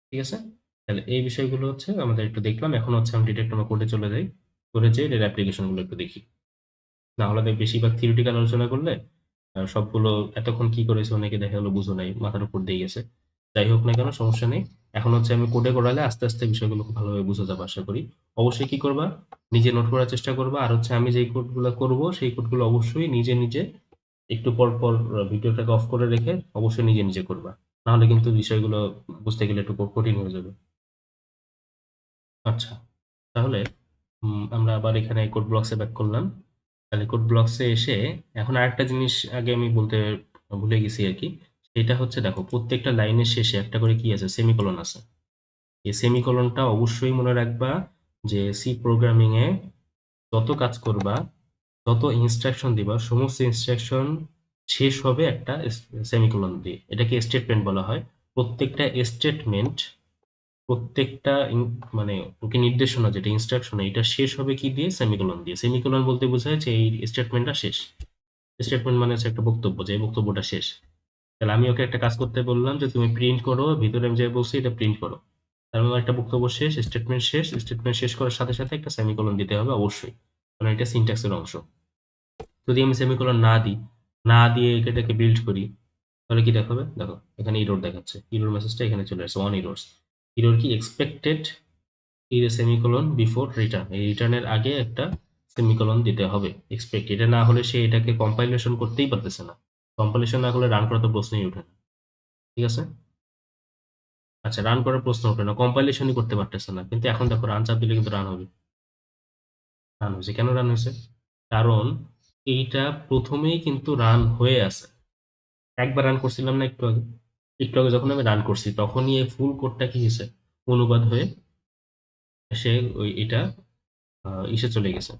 ঠিক আছে, তাহলে এই বিষয়গুলো হচ্ছে আমাদের একটু দেখলাম। এখন হচ্ছে আমি ডিরেক্ট আমার কোডে চলে যাই, করে যেয়ে এর অ্যাপ্লিকেশনগুলো একটু দেখি। না হলে বেশিরভাগ থিওরিটিক্যাল আলোচনা করলে সবগুলো এতক্ষণ কি করেছে অনেকে দেখা গেলো বুঝো নাই, মাথার উপর দিয়ে গেছে। যাই হোক না কেন, সমস্যা নেই। এখন হচ্ছে আমি কোডে করালে আস্তে আস্তে বিষয়গুলো খুব ভালোভাবে বুঝে যাবে আশা করি। অবশ্যই কি করবা, নিজে নোট করার চেষ্টা করবা। আর হচ্ছে আমি যেই কোডগুলো করব সেই কোডগুলো অবশ্যই নিজে নিজে একটু পর পর ভিডিওটাকে অফ করে রেখে অবশ্যই নিজে নিজে করবা। নাহলে কিন্তু বিষয়গুলো বুঝতে গেলে একটু কঠিন হয়ে যাবে। আচ্ছা, তাহলে আমরা আবার এখানে কোড ব্লকসে ব্যাক করলাম। তাহলে কোড ব্লকসে এসে এখন আরেকটা জিনিস আগে আমি বলতে ভুলে গেছি আর কি। সেটা হচ্ছে দেখো, প্রত্যেকটা লাইনের শেষে একটা করে কি আছে, সেমিকোলন আছে। এই সেমিকোলনটা অবশ্যই মনে রাখবা, যে সি প্রোগ্রামিং এ যত কাজ করবা, যত ইনস্ট্রাকশন দিবা, সমস্ত ইনস্ট্রাকশন শেষ হবে একটা সেমিকোলন দিয়ে। এটাকে স্টেটমেন্ট বলা হয়। প্রত্যেকটা স্টেটমেন্ট, প্রত্যেকটা মানে ওকে নির্দেশনা যেটা ইনস্ট্রাকশন, এটা শেষ হবে কি দিয়ে, সেমিকোলন দিয়ে। সেমিকোলন বলতে বোঝায় যে এই স্টেটমেন্টটা শেষ। স্টেটমেন্ট মানে হচ্ছে একটা বক্তব্য, যে এই বক্তব্যটা শেষ। তাহলে আমি ওকে একটা কাজ করতে বললাম যে তুমি প্রিন্ট করো, ভিতরে আমি যে বলছি এটা প্রিন্ট করো। তার মানে একটা বক্তব্য শেষ, স্টেটমেন্ট শেষ, স্টেটমেন্ট শেষ করার সাথে সাথে একটা সেমিকোলন দিতে হবে অবশ্যই, কারণ এটা সিনট্যাক্সের অংশ। যদি আমি সেমিকোলন না দিই, না দিয়ে এটাকে বিল্ড করি, তাহলে কি দেখাবে, দেখো এখানে ইরর দেখাচ্ছে, ইরর মেসেজটা এখানে চলে আসছে, অন ইরোর্স। ইরর কি, এক্সপেক্টেড এই যে সেমিকোলন বিফোর রিটার্ন, এই রিটার্নের আগে একটা সেমিকোলন দিতে হবে এক্সপেক্ট। এটা না হলে সে এটাকে কম্পাইলেশন করতেই পারতেছে না। কম্পাইলেশন না করলে রান করা তো প্রশ্নই ওঠে না। ঠিক আছে। আচ্ছা, রান করার প্রশ্ন ওঠে না, কম্পাইলেশনই করতে পারতেছে না, কিন্তু এখন দেখো রান চাপ দিলে কিন্তু রান হবে। রান হয়েছে, কেন রান হয়েছে, কারণ এইটা প্রথমেই কিন্তু রান হয়ে আছে। একবার রান করছিলাম না একটু আগে, একটু আগে যখন আমি রান করছি তখনই এই ফুল কোডটা কি হয়েছে, অনুবাদ হয়ে সে ওই এটা ইসে চলে গেছে,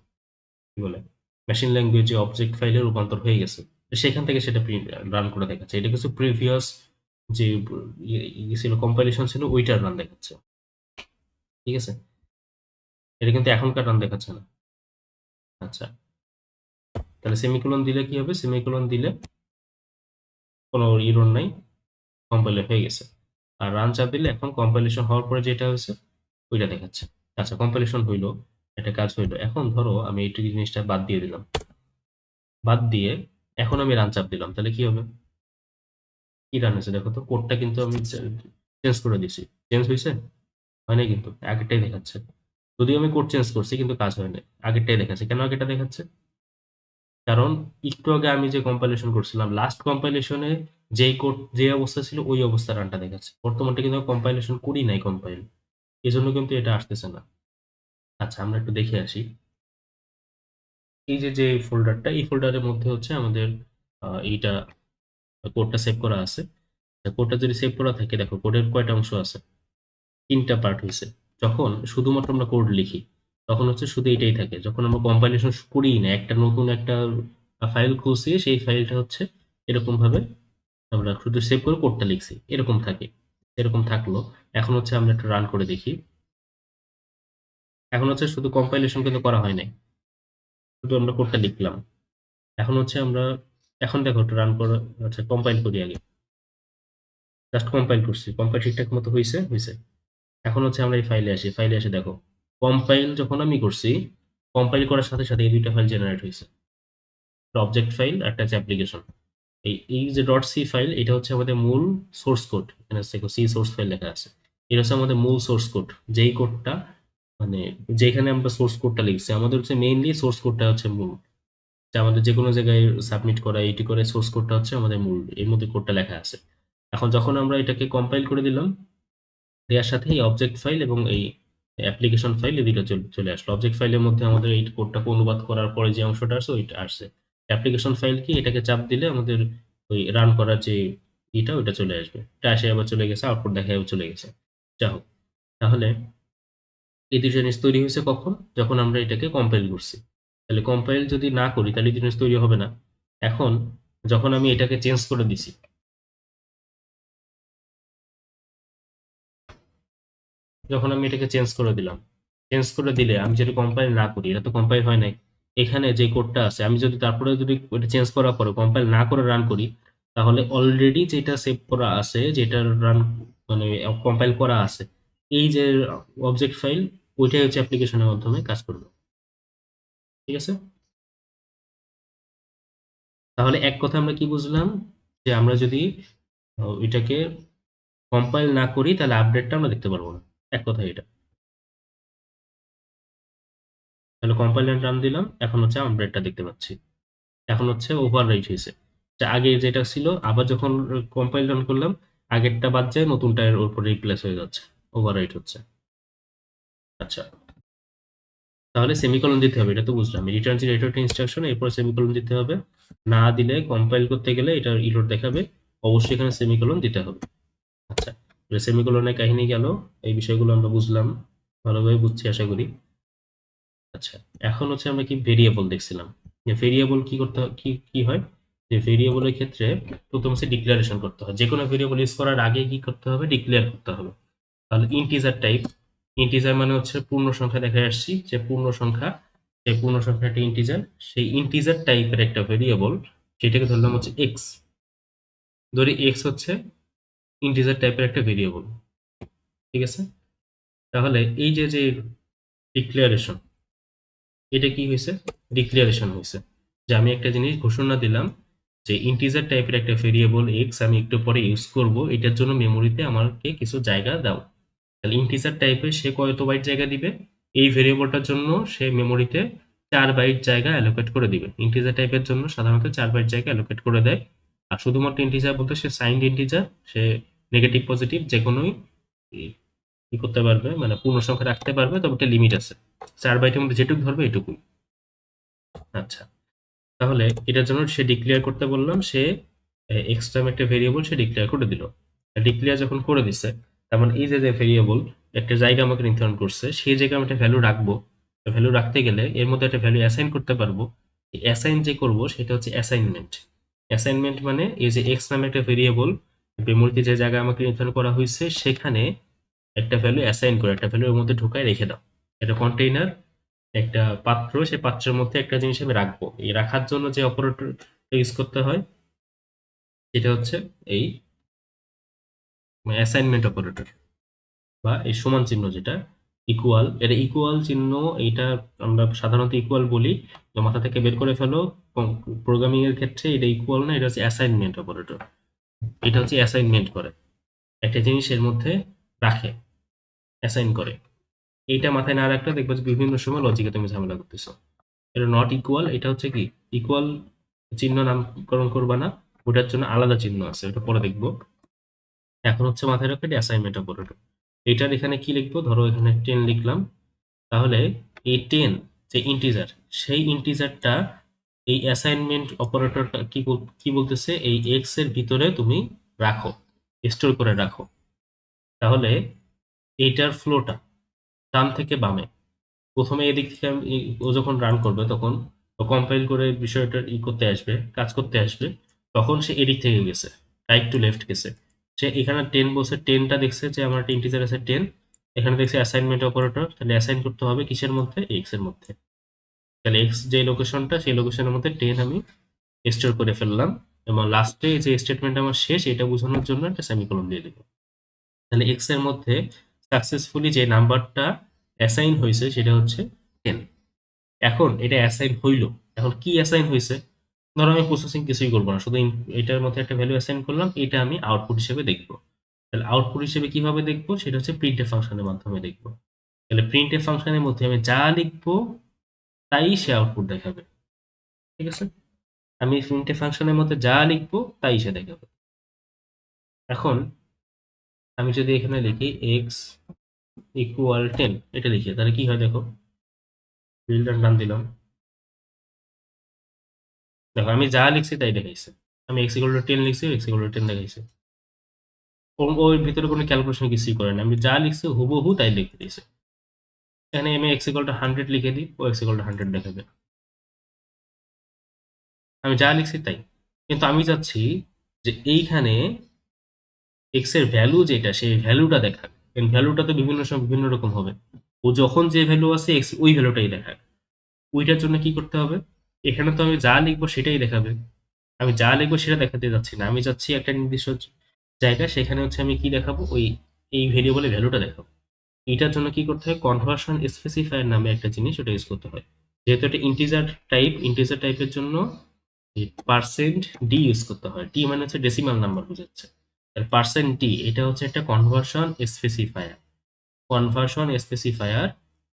কি বলে, মেশিন ল্যাঙ্গুয়েজে অবজেক্ট ফাইলে রূপান্তর হয়ে গেছে। তো সেখান থেকে সেটা রান করে দেখাচ্ছে। এটা কিছু প্রিভিয়াস যে ছিল, কম্পাইলেশন ছিল, ওইটার রান দেখাচ্ছে। ঠিক আছে, এটা কিন্তু এখনকার রান দেখাচ্ছে না। আচ্ছা, তাহলে সেমিকোলন দিলে কি হবে, সেমিকোলন দিলে কোনো ইরর নাই, কম্পাইল হয়ে গেছে। আর রান চাপ দিলে এখন কম্পাইলেশন হওয়ার পরে যেটা হয়েছে ওইটা দেখাচ্ছে। আচ্ছা, কম্পাইলেশন হইলো, একটা কাজ হইলো। এখন ধরো আমি এই জিনিসটা বাদ দিয়ে দিলাম, বাদ দিয়ে এখন আমি রান চাপ দিলাম, তাহলে কি হবে, কি রান হয়েছে দেখো তো, কোডটা কিন্তু আমি চেঞ্জ করে দিছি। চেঞ্জ হয়েছে, হয় নাই, কিন্তু আগেরটাই দেখাচ্ছে। যদিও আমি কোড চেঞ্জ করছি কিন্তু কাজ হয় নাই, আগেরটাই দেখাচ্ছে। কেন আগেরটা দেখাচ্ছে, কারণ একটু আগে আমি যে কম্পাইলেশন করছিলাম, লাস্ট কম্পাইলেশনে যেই কোড যে অবস্থা ছিল ওই অবস্থা রানটা দেখাচ্ছে। বর্তমানটা কিন্তু কম্পাইলেশন করি নাই, কম্পাইল, এই জন্য কিন্তু এটা আসতেছে না। আচ্ছা, আমরা একটু দেখে আসি। এই যে যে ফোল্ডারটা, এই ফোল্ডারের মধ্যে হচ্ছে আমাদের এইটা কোডটা সেভ করা আছে। কোডটা যদি সেভ করা থাকে, দেখো কোডের কয়টা অংশ আছে, তিনটা পার্ট হয়েছে। যখন শুধুমাত্র আমরা কোড লিখি তখন হচ্ছে শুধু এটাই থাকে। যখন আমরা কম্পাইলেশন করিই না, একটা নতুন একটা ফাইল খুলছি, সেই ফাইলটা হচ্ছে এরকম ভাবে আমরা শুধু সেভ করে কোডটা লিখছি, এরকম থাকে। এরকম থাকলো। এখন হচ্ছে আমরা একটা রান করে দেখি। এখন হচ্ছে শুধু কম্পাইলেশন কিন্তু করা হয় নাই, শুধু আমরা কোডটা লিখলাম। এখন হচ্ছে আমরা, এখন দেখো একটু রান করে, আচ্ছা কম্পাইল করি আগে। জাস্ট কম্পাইল করছি, কম্পাইল ঠিকঠাক মতো হয়েছে, হয়েছে। এখন হচ্ছে আমরা এই ফাইলে আসি, ফাইলে এসে দেখো কম্পাইল যখন আমি করছি, কম্পাইল করার সাথে সাথে এই দুইটা ফাইল জেনারেট হয়েছে, অবজেক্ট ফাইল, একটা হচ্ছে অ্যাপ্লিকেশন। এই এই যে ডট সি ফাইল, এটা হচ্ছে আমাদের মূল সোর্স কোড। এখানে দেখো সি সোর্স ফাইল লেখা আছে। এটা হচ্ছে আমাদের মূল সোর্স কোড, যেই কোডটা মানে যেখানে আমরা সোর্স কোডটা লিখছি আমাদের হচ্ছে মেইনলি সোর্স কোডটা হচ্ছে মূল, যে আমাদের যে কোনো জায়গায় সাবমিট করা এটি করে সোর্স কোডটা হচ্ছে আমাদের মূল, এর মধ্যে কোডটা লেখা আছে। এখন যখন আমরা এটাকে কম্পাইল করে দিলাম, দেওয়ার সাথে এই অবজেক্ট ফাইল এবং এই অ্যাপ্লিকেশন ফাইল এই দুটো চলে আসলো। অবজেক্ট ফাইলের মধ্যে আমাদের এই কোডটাকে অনুবাদ করার পরে যে অংশটা আছে ওইটা আসছে। অ্যাপ্লিকেশন ফাইল কি, এটাকে চাপ দিলে আমাদের ওই রান করার যে এটা ওইটা চলে আসবে, এটা আসে আবার চলে গেছে, আউটপুট দেখে আবার চলে গেছে। যা হোক, তাহলে এই দুটো জিনিস তৈরি হয়েছে কখন, যখন আমরা এটাকে কম্পাইল করছি। তাহলে কম্পাইল যদি না করি তাহলে এই জিনিস তৈরি হবে না। এখন যখন আমি এটাকে চেঞ্জ করে দিছি, যখন আমি এটাকে চেঞ্জ করে দিলাম, চেঞ্জ করে দিলে আমি যদি কম্পাইল না করি, এটা তো কম্পাইল হয় নাই, এখানে যে কোডটা আছে আমি যদি তারপরে যদি এটা চেঞ্জ করার পরে কম্পাইল না করে রান করি, তাহলে অলরেডি যেটা সেভ করা আছে, যেটা রান মানে কম্পাইল করা আছে, এই যে অবজেক্ট ফাইল, ওইটাই হচ্ছে অ্যাপ্লিকেশনের মাধ্যমে কাজ করবে। ঠিক আছে? তাহলে এক কথা আমরা কি বুঝলাম, যে আমরা যদি এটাকে কম্পাইল না করি তাহলে আপডেটটা আমরা দেখতে পারবো না। এক কথা এটা। তাহলে কম্পাইল এন্ড রান দিলাম, এখন হচ্ছে আপডেটটা দেখতে পাচ্ছি। এখন হচ্ছে ওভাররাইট হয়েছে, যে আগে যেটা ছিল আবার যখন কম্পাইল রান করলাম, আগেরটা বাদ যায়, নতুনটা এর উপর রিপ্লেস হয়ে যাচ্ছে, ওভাররাইট হচ্ছে। আচ্ছা, তাহলে সেমিকোলন দিতে হবে, এটা তো বুঝলাম। রিটার্ন এটা একটা ইনস্ট্রাকশন, এরপর সেমিকোলন দিতে হবে। না দিলে কম্পাইল করতে গেলে এটা ইরর দেখাবে, অবশ্যই এখানে সেমিকোলন দিতে হবে। আচ্ছা, সেমিকোলনের কাহিনী গেল, এই বিষয়গুলো আমরা বুঝলাম, ভালোভাবে বুঝছি আশা করি। আচ্ছা, এখন হচ্ছে আমরা কি ভেরিয়েবল দেখছিলাম, যে ভেরিয়েবল কি করতে কি কি হয়, যে ভেরিয়েবলের ক্ষেত্রে প্রথম হচ্ছে ডিক্লারেশন করতে হয়, যে কোনো ভেরিয়েবল ইউজ করার আগে কি করতে হবে, ডিক্লেয়ার করতে হবে। তাহলে ইন্টিজার টাইপ, ইন্টিজার মানে হচ্ছে পূর্ণ সংখ্যা, দেখে আসছি যে পূর্ণ সংখ্যা, সেই পূর্ণ সংখ্যা একটা ইন্টিজার, সেই ইন্টিজার টাইপের একটা ভেরিয়েবল, সেটাকে ধরলাম হচ্ছে এক্স। ধরি এক্স হচ্ছে ইন্টিজার টাইপের একটা ভেরিয়েবল। ঠিক আছে? তাহলে এই যে যে ডিক্লারেশন, এটা কি হয়েছে, ডিক্লারেশন হয়েছে, যে আমি একটা জিনিস ঘোষণা দিলাম যে ইন্টিজার টাইপের একটা ভেরিয়েবল এক্স আমি একটু পরে ইউজ করব, এটার জন্য মেমোরিতে আমাকে কিছু জায়গা দাও। তাহলে ইন্টিজার টাইপের সে কত বাইট জায়গা দিবে, এই ভেরিয়েবলটার জন্য সে মেমোরিতে 4 বাইট জায়গা অ্যালোকেট করে দিবে। ইন্টিজার টাইপের জন্য সাধারণত 4 বাইট জায়গা অ্যালোকেট করে দেয়। আর শুধুমাত্র ইন্টিজার বলতে সে সাইন্ড ইন্টিজার, সে নেগেটিভ পজিটিভ যে কোনোই কি করতে পারবে, মানে পূর্ণ সংখ্যা রাখতে পারবে, তবে একটা লিমিট আছে, 4 বাইটের মধ্যে যেটুকু ধরবে এটুকুই। আচ্ছা, তাহলে এটার জন্য সে ডিক্লেয়ার করতে বললাম, সে এক্স নামে একটা ভেরিয়েবল সে ডিক্লেয়ার করে দিল। ডিক্লেয়ার যখন করে দিছে, তার মানে এই যে যে ভেরিয়েবল একটা জায়গা আমাকে নির্ধারণ করছে, সেই জায়গায় আমি একটা ভ্যালু রাখবো। ভ্যালু রাখতে গেলে এর মধ্যে একটা ভ্যালু অ্যাসাইন করতে পারবো। অ্যাসাইন যে করব সেটা হচ্ছে অ্যাসাইনমেন্ট। অ্যাসাইনমেন্ট মানে এই যে এক্স নামে একটা ভেরিয়েবল, মেমোরিতে যে জায়গা আমাকে নির্ধারণ করা হয়েছে সেখানে একটা ভ্যালু অ্যাসাইন করে, একটা ভ্যালু এর মধ্যে ঢুকায় রেখে দাও। একটা কন্টেইনার, একটা পাত্র, সেই পাত্রের মধ্যে একটা জিনিস আমি রাখবো। এই রাখার জন্য যে অপারেটর ইউজ করতে হয় সেটা হচ্ছে এই অ্যাসাইনমেন্ট অপারেটর, বা এই সমান চিহ্ন যেটা ইকুয়াল, এটা ইকুয়াল চিহ্ন, এইটা আমরা সাধারণত ইকুয়াল বলি, তো মাথা থেকে বের করে ফেলো। প্রোগ্রামিং এর ক্ষেত্রে এটা ইকুয়াল না, এটা হচ্ছে অ্যাসাইনমেন্ট অপারেটর। এটা হচ্ছে অ্যাসাইনমেন্ট করে, একটা জিনিস এর মধ্যে রাখে, অ্যাসাইন করে। এইটা মাথায় না রাখলে দেখবে যে বিভিন্ন সময় লজিকে তুমি ঝামেলা করতেছো। এটা নট ইকুয়াল, এটা হচ্ছে কি ইকুয়াল চিহ্ন নামকরণ করবা না, ওটার জন্য আলাদা চিহ্ন আছে, ওটা পরে দেখবো। এখন হচ্ছে মাথায় রাখো এটা অ্যাসাইনমেন্ট অপারেটর। এটার এখানে কি লিখবো, ধরো এখানে 10 লিখলাম, তাহলে এই 10 যে ইন্টিজার, সেই ইন্টিজারটা এই অ্যাসাইনমেন্ট অপারেটরটা কি বলতেছে, এই এক্স এর ভিতরে তুমি রাখো, স্টোর করে রাখো। তাহলে এইটার ফ্লোটা ডান থেকে বামে, প্রথমে এদিক থেকে ও যখন রান করবে তখন কম্পাইল করে বিষয়টা করতে আসবে, কাজ করতে আসবে, তখন সে এদিক থেকে গেছে, রাইট টু লেফট গেছে। সে এখানে 10 বসে 10টা দেখছে যে আমার একটা ইন্টিজার আছে 10, এখানে দেখছে অ্যাসাইনমেন্ট অপারেটর, তাহলে অ্যাসাইন করতে হবে কিসের মধ্যে, এক্স এর মধ্যে। তাহলে এক্স যে লোকেশনটা, সেই লোকেশনের মধ্যে 10 আমি স্টোর করে ফেললাম, এবং লাস্টে যে স্টেটমেন্ট আমার শেষ এটা বোঝানোর জন্য একটা সেমিকোলন দিয়ে দেবো। তাহলে এক্স এর মধ্যে সাকসেসফুলি যে নাম্বারটা অ্যাসাইন হয়েছে সেটা হচ্ছে 10। এখন এটা অ্যাসাইন হইলো, এখন কি অ্যাসাইন হয়েছে, ধরো আমি প্রসেসিং কিছুই করবো না, শুধু এটার মধ্যে একটা ভ্যালু অ্যাসাইন করলাম, এটা আমি আউটপুট হিসেবে দেখবো। তাহলে আউটপুট হিসেবে কিভাবে দেখবো, সেটা হচ্ছে প্রিন্টএফ ফাংশনের মাধ্যমে দেখবো। তাহলে প্রিন্টএফ ফাংশনের মধ্যে আমি যা লিখবো তাই সে আউটপুট দেখাবে। ঠিক আছে, আমি প্রিন্টএফ ফাংশনের মধ্যে যা লিখবো তাই সে দেখাবে। এখন আমি যদি এখানে লিখি এক্স ইকুয়াল 10, এটা লিখি, তাহলে কি হয় দেখো, ফিল্ডার নাম দিলাম, দেখো আমি যা লিখছি তাই দেখাইছে। আমি এক্স ইকুয়াল টু 10 লিখছি, এক্স ইকুয়াল টু 10 দেখাইছে। ওর ভিতরে কোনো ক্যালকুলেশন কিছুই করে না, আমি যা লিখছি হুবহু তাই লিখে দিয়েছে। এখানে আমি এক্স ইকুয়াল টু 100 লিখে দিই, ও এক্স ইকুয়াল টু 100 দেখাবে। আমি যা লিখছি তাই। কিন্তু আমি চাচ্ছি যে এইখানে এক্স এর ভ্যালু যেটা, সেই ভ্যালুটা দেখাক। ভ্যালুটা তো বিভিন্ন সময় বিভিন্ন রকম হবে, ও যখন যে ভ্যালু আছে এক্স ওই ভ্যালুটাই দেখাক। ওইটার জন্য কি করতে হবে, এখানে তো আমি যা লিখবো সেটাই দেখাবে। আমি যা লিখবো সেটা দেখাতে যাচ্ছি না, আমি চাচ্ছি একটা নির্দিষ্ট জায়গা, সেখানে হচ্ছে আমি কি দেখাবো, ওই এই ভেরিয়েবলের ভ্যালুটা দেখাবো। এটার জন্য কি করতে হয়, কনভার্সন স্পেসিফায়ার নামে একটা জিনিস ওটা ইউজ করতে হয়। যেহেতু এটা ইন্টিজার টাইপ, ইন্টিজার টাইপের জন্য পার্সেন্ট ডি ইউজ করতে হয়। ডি মানে হচ্ছে ডেসিমাল নাম্বার বোঝাচ্ছে। পার্সেন্ট ডি এটা হচ্ছে একটা কনভার্সন স্পেসিফায়ার। কনভার্সন স্পেসিফায়ার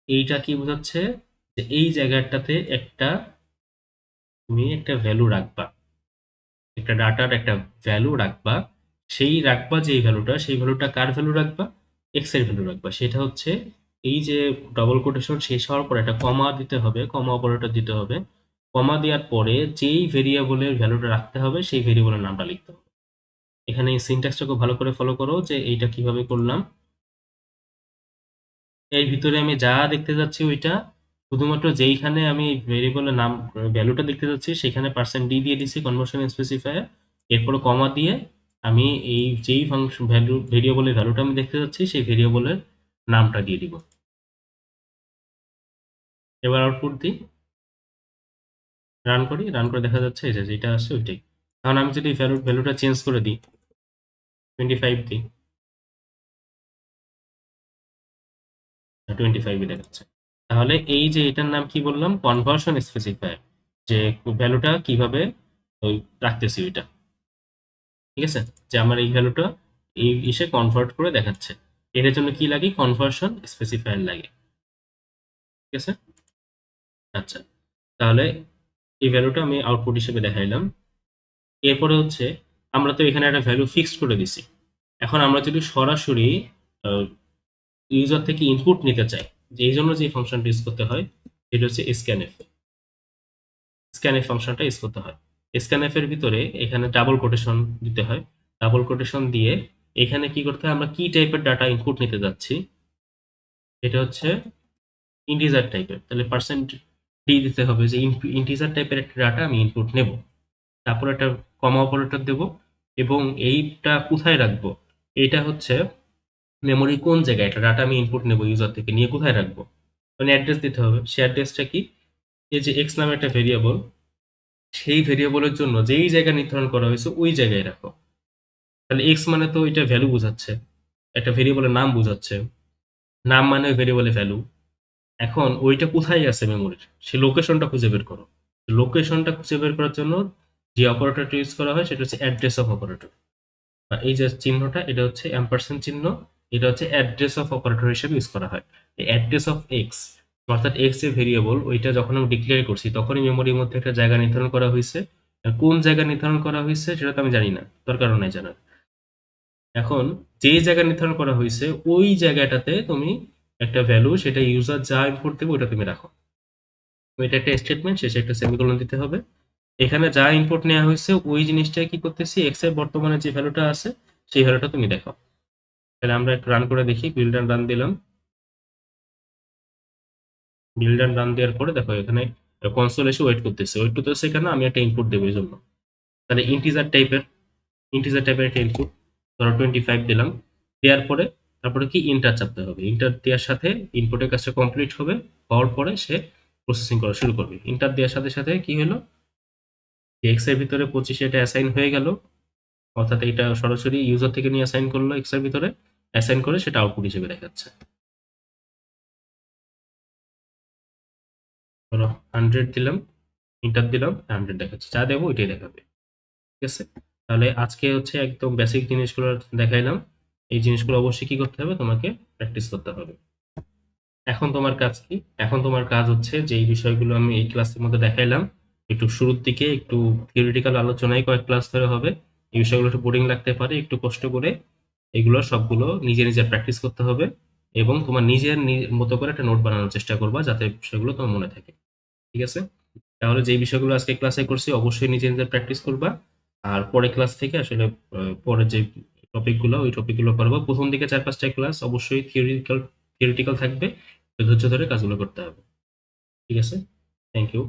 এইটা কি বোঝাচ্ছে, যে এই জায়গাটাতে একটা তুমি একটা ভ্যালু রাখবা, একটা ডাটার একটা ভ্যালু রাখবা। সেই রাখবা যে ভ্যালুটা, সেই ভ্যালুটা কার ভ্যালু রাখবা, এক্স এর ভ্যালু রাখবা। সেটা হচ্ছে এই যে ডবল কোটেশন শেষ হওয়ার পরে একটা কমা দিতে হবে, কমা অপারেটর দিতে হবে। কমা দেওয়ার পরে যেই ভেরিয়েবলের ভ্যালুটা রাখতে হবে সেই ভেরিয়েবলের নামটা লিখতে হবে। এখানে এই সিনট্যাক্সটা খুব ভালো করে ফলো করো যে এইটা কিভাবে করলাম। এর ভিতরে আমি যা দেখতে যাচ্ছি ওইটা শুধুমাত্র যেইখানে আমি ভেরিয়েবলের নাম ভ্যালুটা দেখতে যাচ্ছি সেখানে পার্সেন্ট ডি দিয়ে দিছি কনভার্সন স্পেসিফায়ার। এরপরে কমা দিয়ে আমি এই যেই ফাংশন ভ্যালু ভেরিয়েবলের ভ্যালুটা আমি দেখতে যাচ্ছি সেই ভেরিয়েবলের নামটা দিয়ে দিব। এবার আউটপুট দিই, রান করি, রান করে দেখা যাচ্ছে এই যে যেটা আসছে ওইটাই। কারণ আমি যদি ভ্যালুটা চেঞ্জ করে দিই, 25 দিই, 25 দেখাচ্ছে। তাহলে এই যে এটার নাম কি বললাম, কনভার্সন স্পেসিফায়ার, যে ভ্যালুটা কিভাবে ওই রাখতেছি ওইটা। ঠিক আছে, যে আমার এই ভ্যালুটা এই ইসে কনভার্ট করে দেখাচ্ছে। এটার জন্য কি লাগে, কনভার্সন স্পেসিফায়ার লাগে। ঠিক আছে, আচ্ছা, তাহলে এই ভ্যালুটা আমি আউটপুট হিসেবে দেখাইলাম। এরপরে হচ্ছে আমরা তো এখানে একটা ভ্যালু ফিক্সড করে দিছি। এখন আমরা যদি সরাসরি ইউজার থেকে ইনপুট নিতে চাই, যে এই জন্য যে ফাংশনটা ইউজ করতে হয় সেটা হচ্ছে স্ক্যানএফ। স্ক্যানএফ ফাংশনটা ইউজ করতে হয়। স্ক্যানএফ এর ভিতরে এখানে ডাবল কোটেশন দিতে হয়। ডাবল কোটেশন দিয়ে এখানে কি করতে হয়, আমরা কি টাইপের ডাটা ইনপুট নিতে যাচ্ছি, এটা হচ্ছে ইন্টিজার টাইপের, তাহলে পার্সেন্ট ডি দিতে হবে যে ইন্টিজার টাইপের একটা ডাটা আমি ইনপুট নেব। তারপর একটা কমা অপারেটর দেব, এবং এইটা কোথায় রাখবো, এটা হচ্ছে মেমোরি কোন জায়গায় একটা ডাটা আমি ইনপুট নেব ইউজার থেকে, নিয়ে কোথায় রাখবো, মানে অ্যাড্রেস দিতে হবে। সে অ্যাড্রেসটা কি, এই যে এক্স নামে একটা ভেরিয়েবল, সেই ভেরিয়েবলের জন্য যেই জায়গা নির্ধারণ করা হয়েছে ওই জায়গায় রাখো। তাহলে এক্স মানে তো এটা ভ্যালু বোঝাচ্ছে, একটা ভেরিয়েবলের নাম বোঝাচ্ছে, নাম মানে ভেরিয়েবলের ভ্যালু। এখন ওইটা কোথায় আছে মেমোরির, সেই লোকেশনটা খুঁজে বের করো। লোকেশনটা খুঁজে বের করার জন্য যে অপারেটরটা ইউজ করা হয় সেটা হচ্ছে অ্যাড্রেস অফ অপারেটর। এই যে চিহ্নটা এটা হচ্ছে অ্যাম্পারসেন্ড চিহ্ন, এটা হচ্ছে অ্যাড্রেস অফ অপারেটর হিসেবে ইউজ করা হয়। এই অ্যাড্রেস অফ এক্স, অর্থাৎ এক্স এর ভেরিয়েবল, ওইটা যখন আমি ডিক্লেয়ার করছি তখনই মেমোরির মধ্যে একটা জায়গা নির্ধারণ করা হয়েছে। আর কোন জায়গা নির্ধারণ করা হয়েছে সেটা তো আমি জানি না, দরকারও নাই জানার। এখন যে জায়গা নির্ধারণ করা হয়েছে ওই জায়গাটাতে তুমি একটা ভ্যালু, সেটা ইউজার যা ইনপুট দেবে ওটা তুমি রাখো। তো এটা একটা স্টেটমেন্ট, শেষে একটা সেমিকোলন দিতে হবে। এখানে যা ইনপুট নেওয়া হয়েছে ওই জিনিসটা কি করতেছি, এক্স এর বর্তমানে যে ভ্যালুটা আছে সেই ভ্যালুটা তুমি দেখো। তাহলে আমরা একটু রান করে দেখি, বিল্ড অ্যান্ড রান দিলাম। বিল্ড অ্যান্ড রান দেওয়ার পরে দেখো এখানে কনসোল এসে ওয়েট করতেছে কেন, আমি একটা ইনপুট দেবো এই জন্য। তাহলে ইন্টিজার টাইপের একটা ইনপুট, ধরো 25 দিলাম। দেওয়ার পরে তারপরে কি ইন্টার চাপতে হবে, ইন্টার দেওয়ার সাথে ইনপুটের কাজটা কমপ্লিট হবে। হওয়ার পরে সে প্রসেসিং করা শুরু করবে। ইন্টার দেওয়ার সাথে সাথে কি হলো, এক্স এর ভিতরে 25 এটা অ্যাসাইন হয়ে গেল, অর্থাৎ এটা সরাসরি ইউজার থেকে নিয়ে অ্যাসাইন করলো, এক্স এর ভিতরে অ্যাসাইন করে সেটা আউটপুট হিসেবে দেখাচ্ছে। ধরো 100 দিলাম, ইন্টার দিলাম, 100 দেখাচ্ছে, যা দেবো ওইটাই দেখাবে। ঠিক আছে, তাহলে আজকে হচ্ছে একদম বেসিক জিনিসগুলো দেখাইলাম। এই জিনিসগুলো অবশ্যই কি করতে হবে, তোমাকে প্র্যাকটিস করতে হবে। এখন তোমার কাজ কি? এখন তোমার কাজ হচ্ছে যে এই বিষয়গুলো আমি এই ক্লাসের মধ্যে দেখাইলাম, একটু শুরুর দিকে একটু থিওরিটিক্যাল আলোচনায় কয়েক ক্লাস ধরে হবে। এই বিষয়গুলো একটু বোরিং লাগতে পারে, একটু কষ্ট করে এগুলো সবগুলো নিজে নিজে প্র্যাকটিস করতে হবে, এবং তোমার নিজের মতো করে একটা নোট বানানোর চেষ্টা করবা যাতে সেগুলো তোমার মনে থাকে। ঠিক আছে? তাহলে যে বিষয়গুলো আজকে ক্লাসে করছি অবশ্যই নিজে নিজে প্র্যাকটিস করবা। আর পরে ক্লাস থেকে আসলে পরে যে টপিকগুলো ওই টপিকগুলো করবো। প্রথম দিকে 4-5টা ক্লাস অবশ্যই থিওরিটিক্যাল থাকবে, তো ধৈর্য ধরে কাজগুলো করতে হবে। ঠিক আছে? Thank you.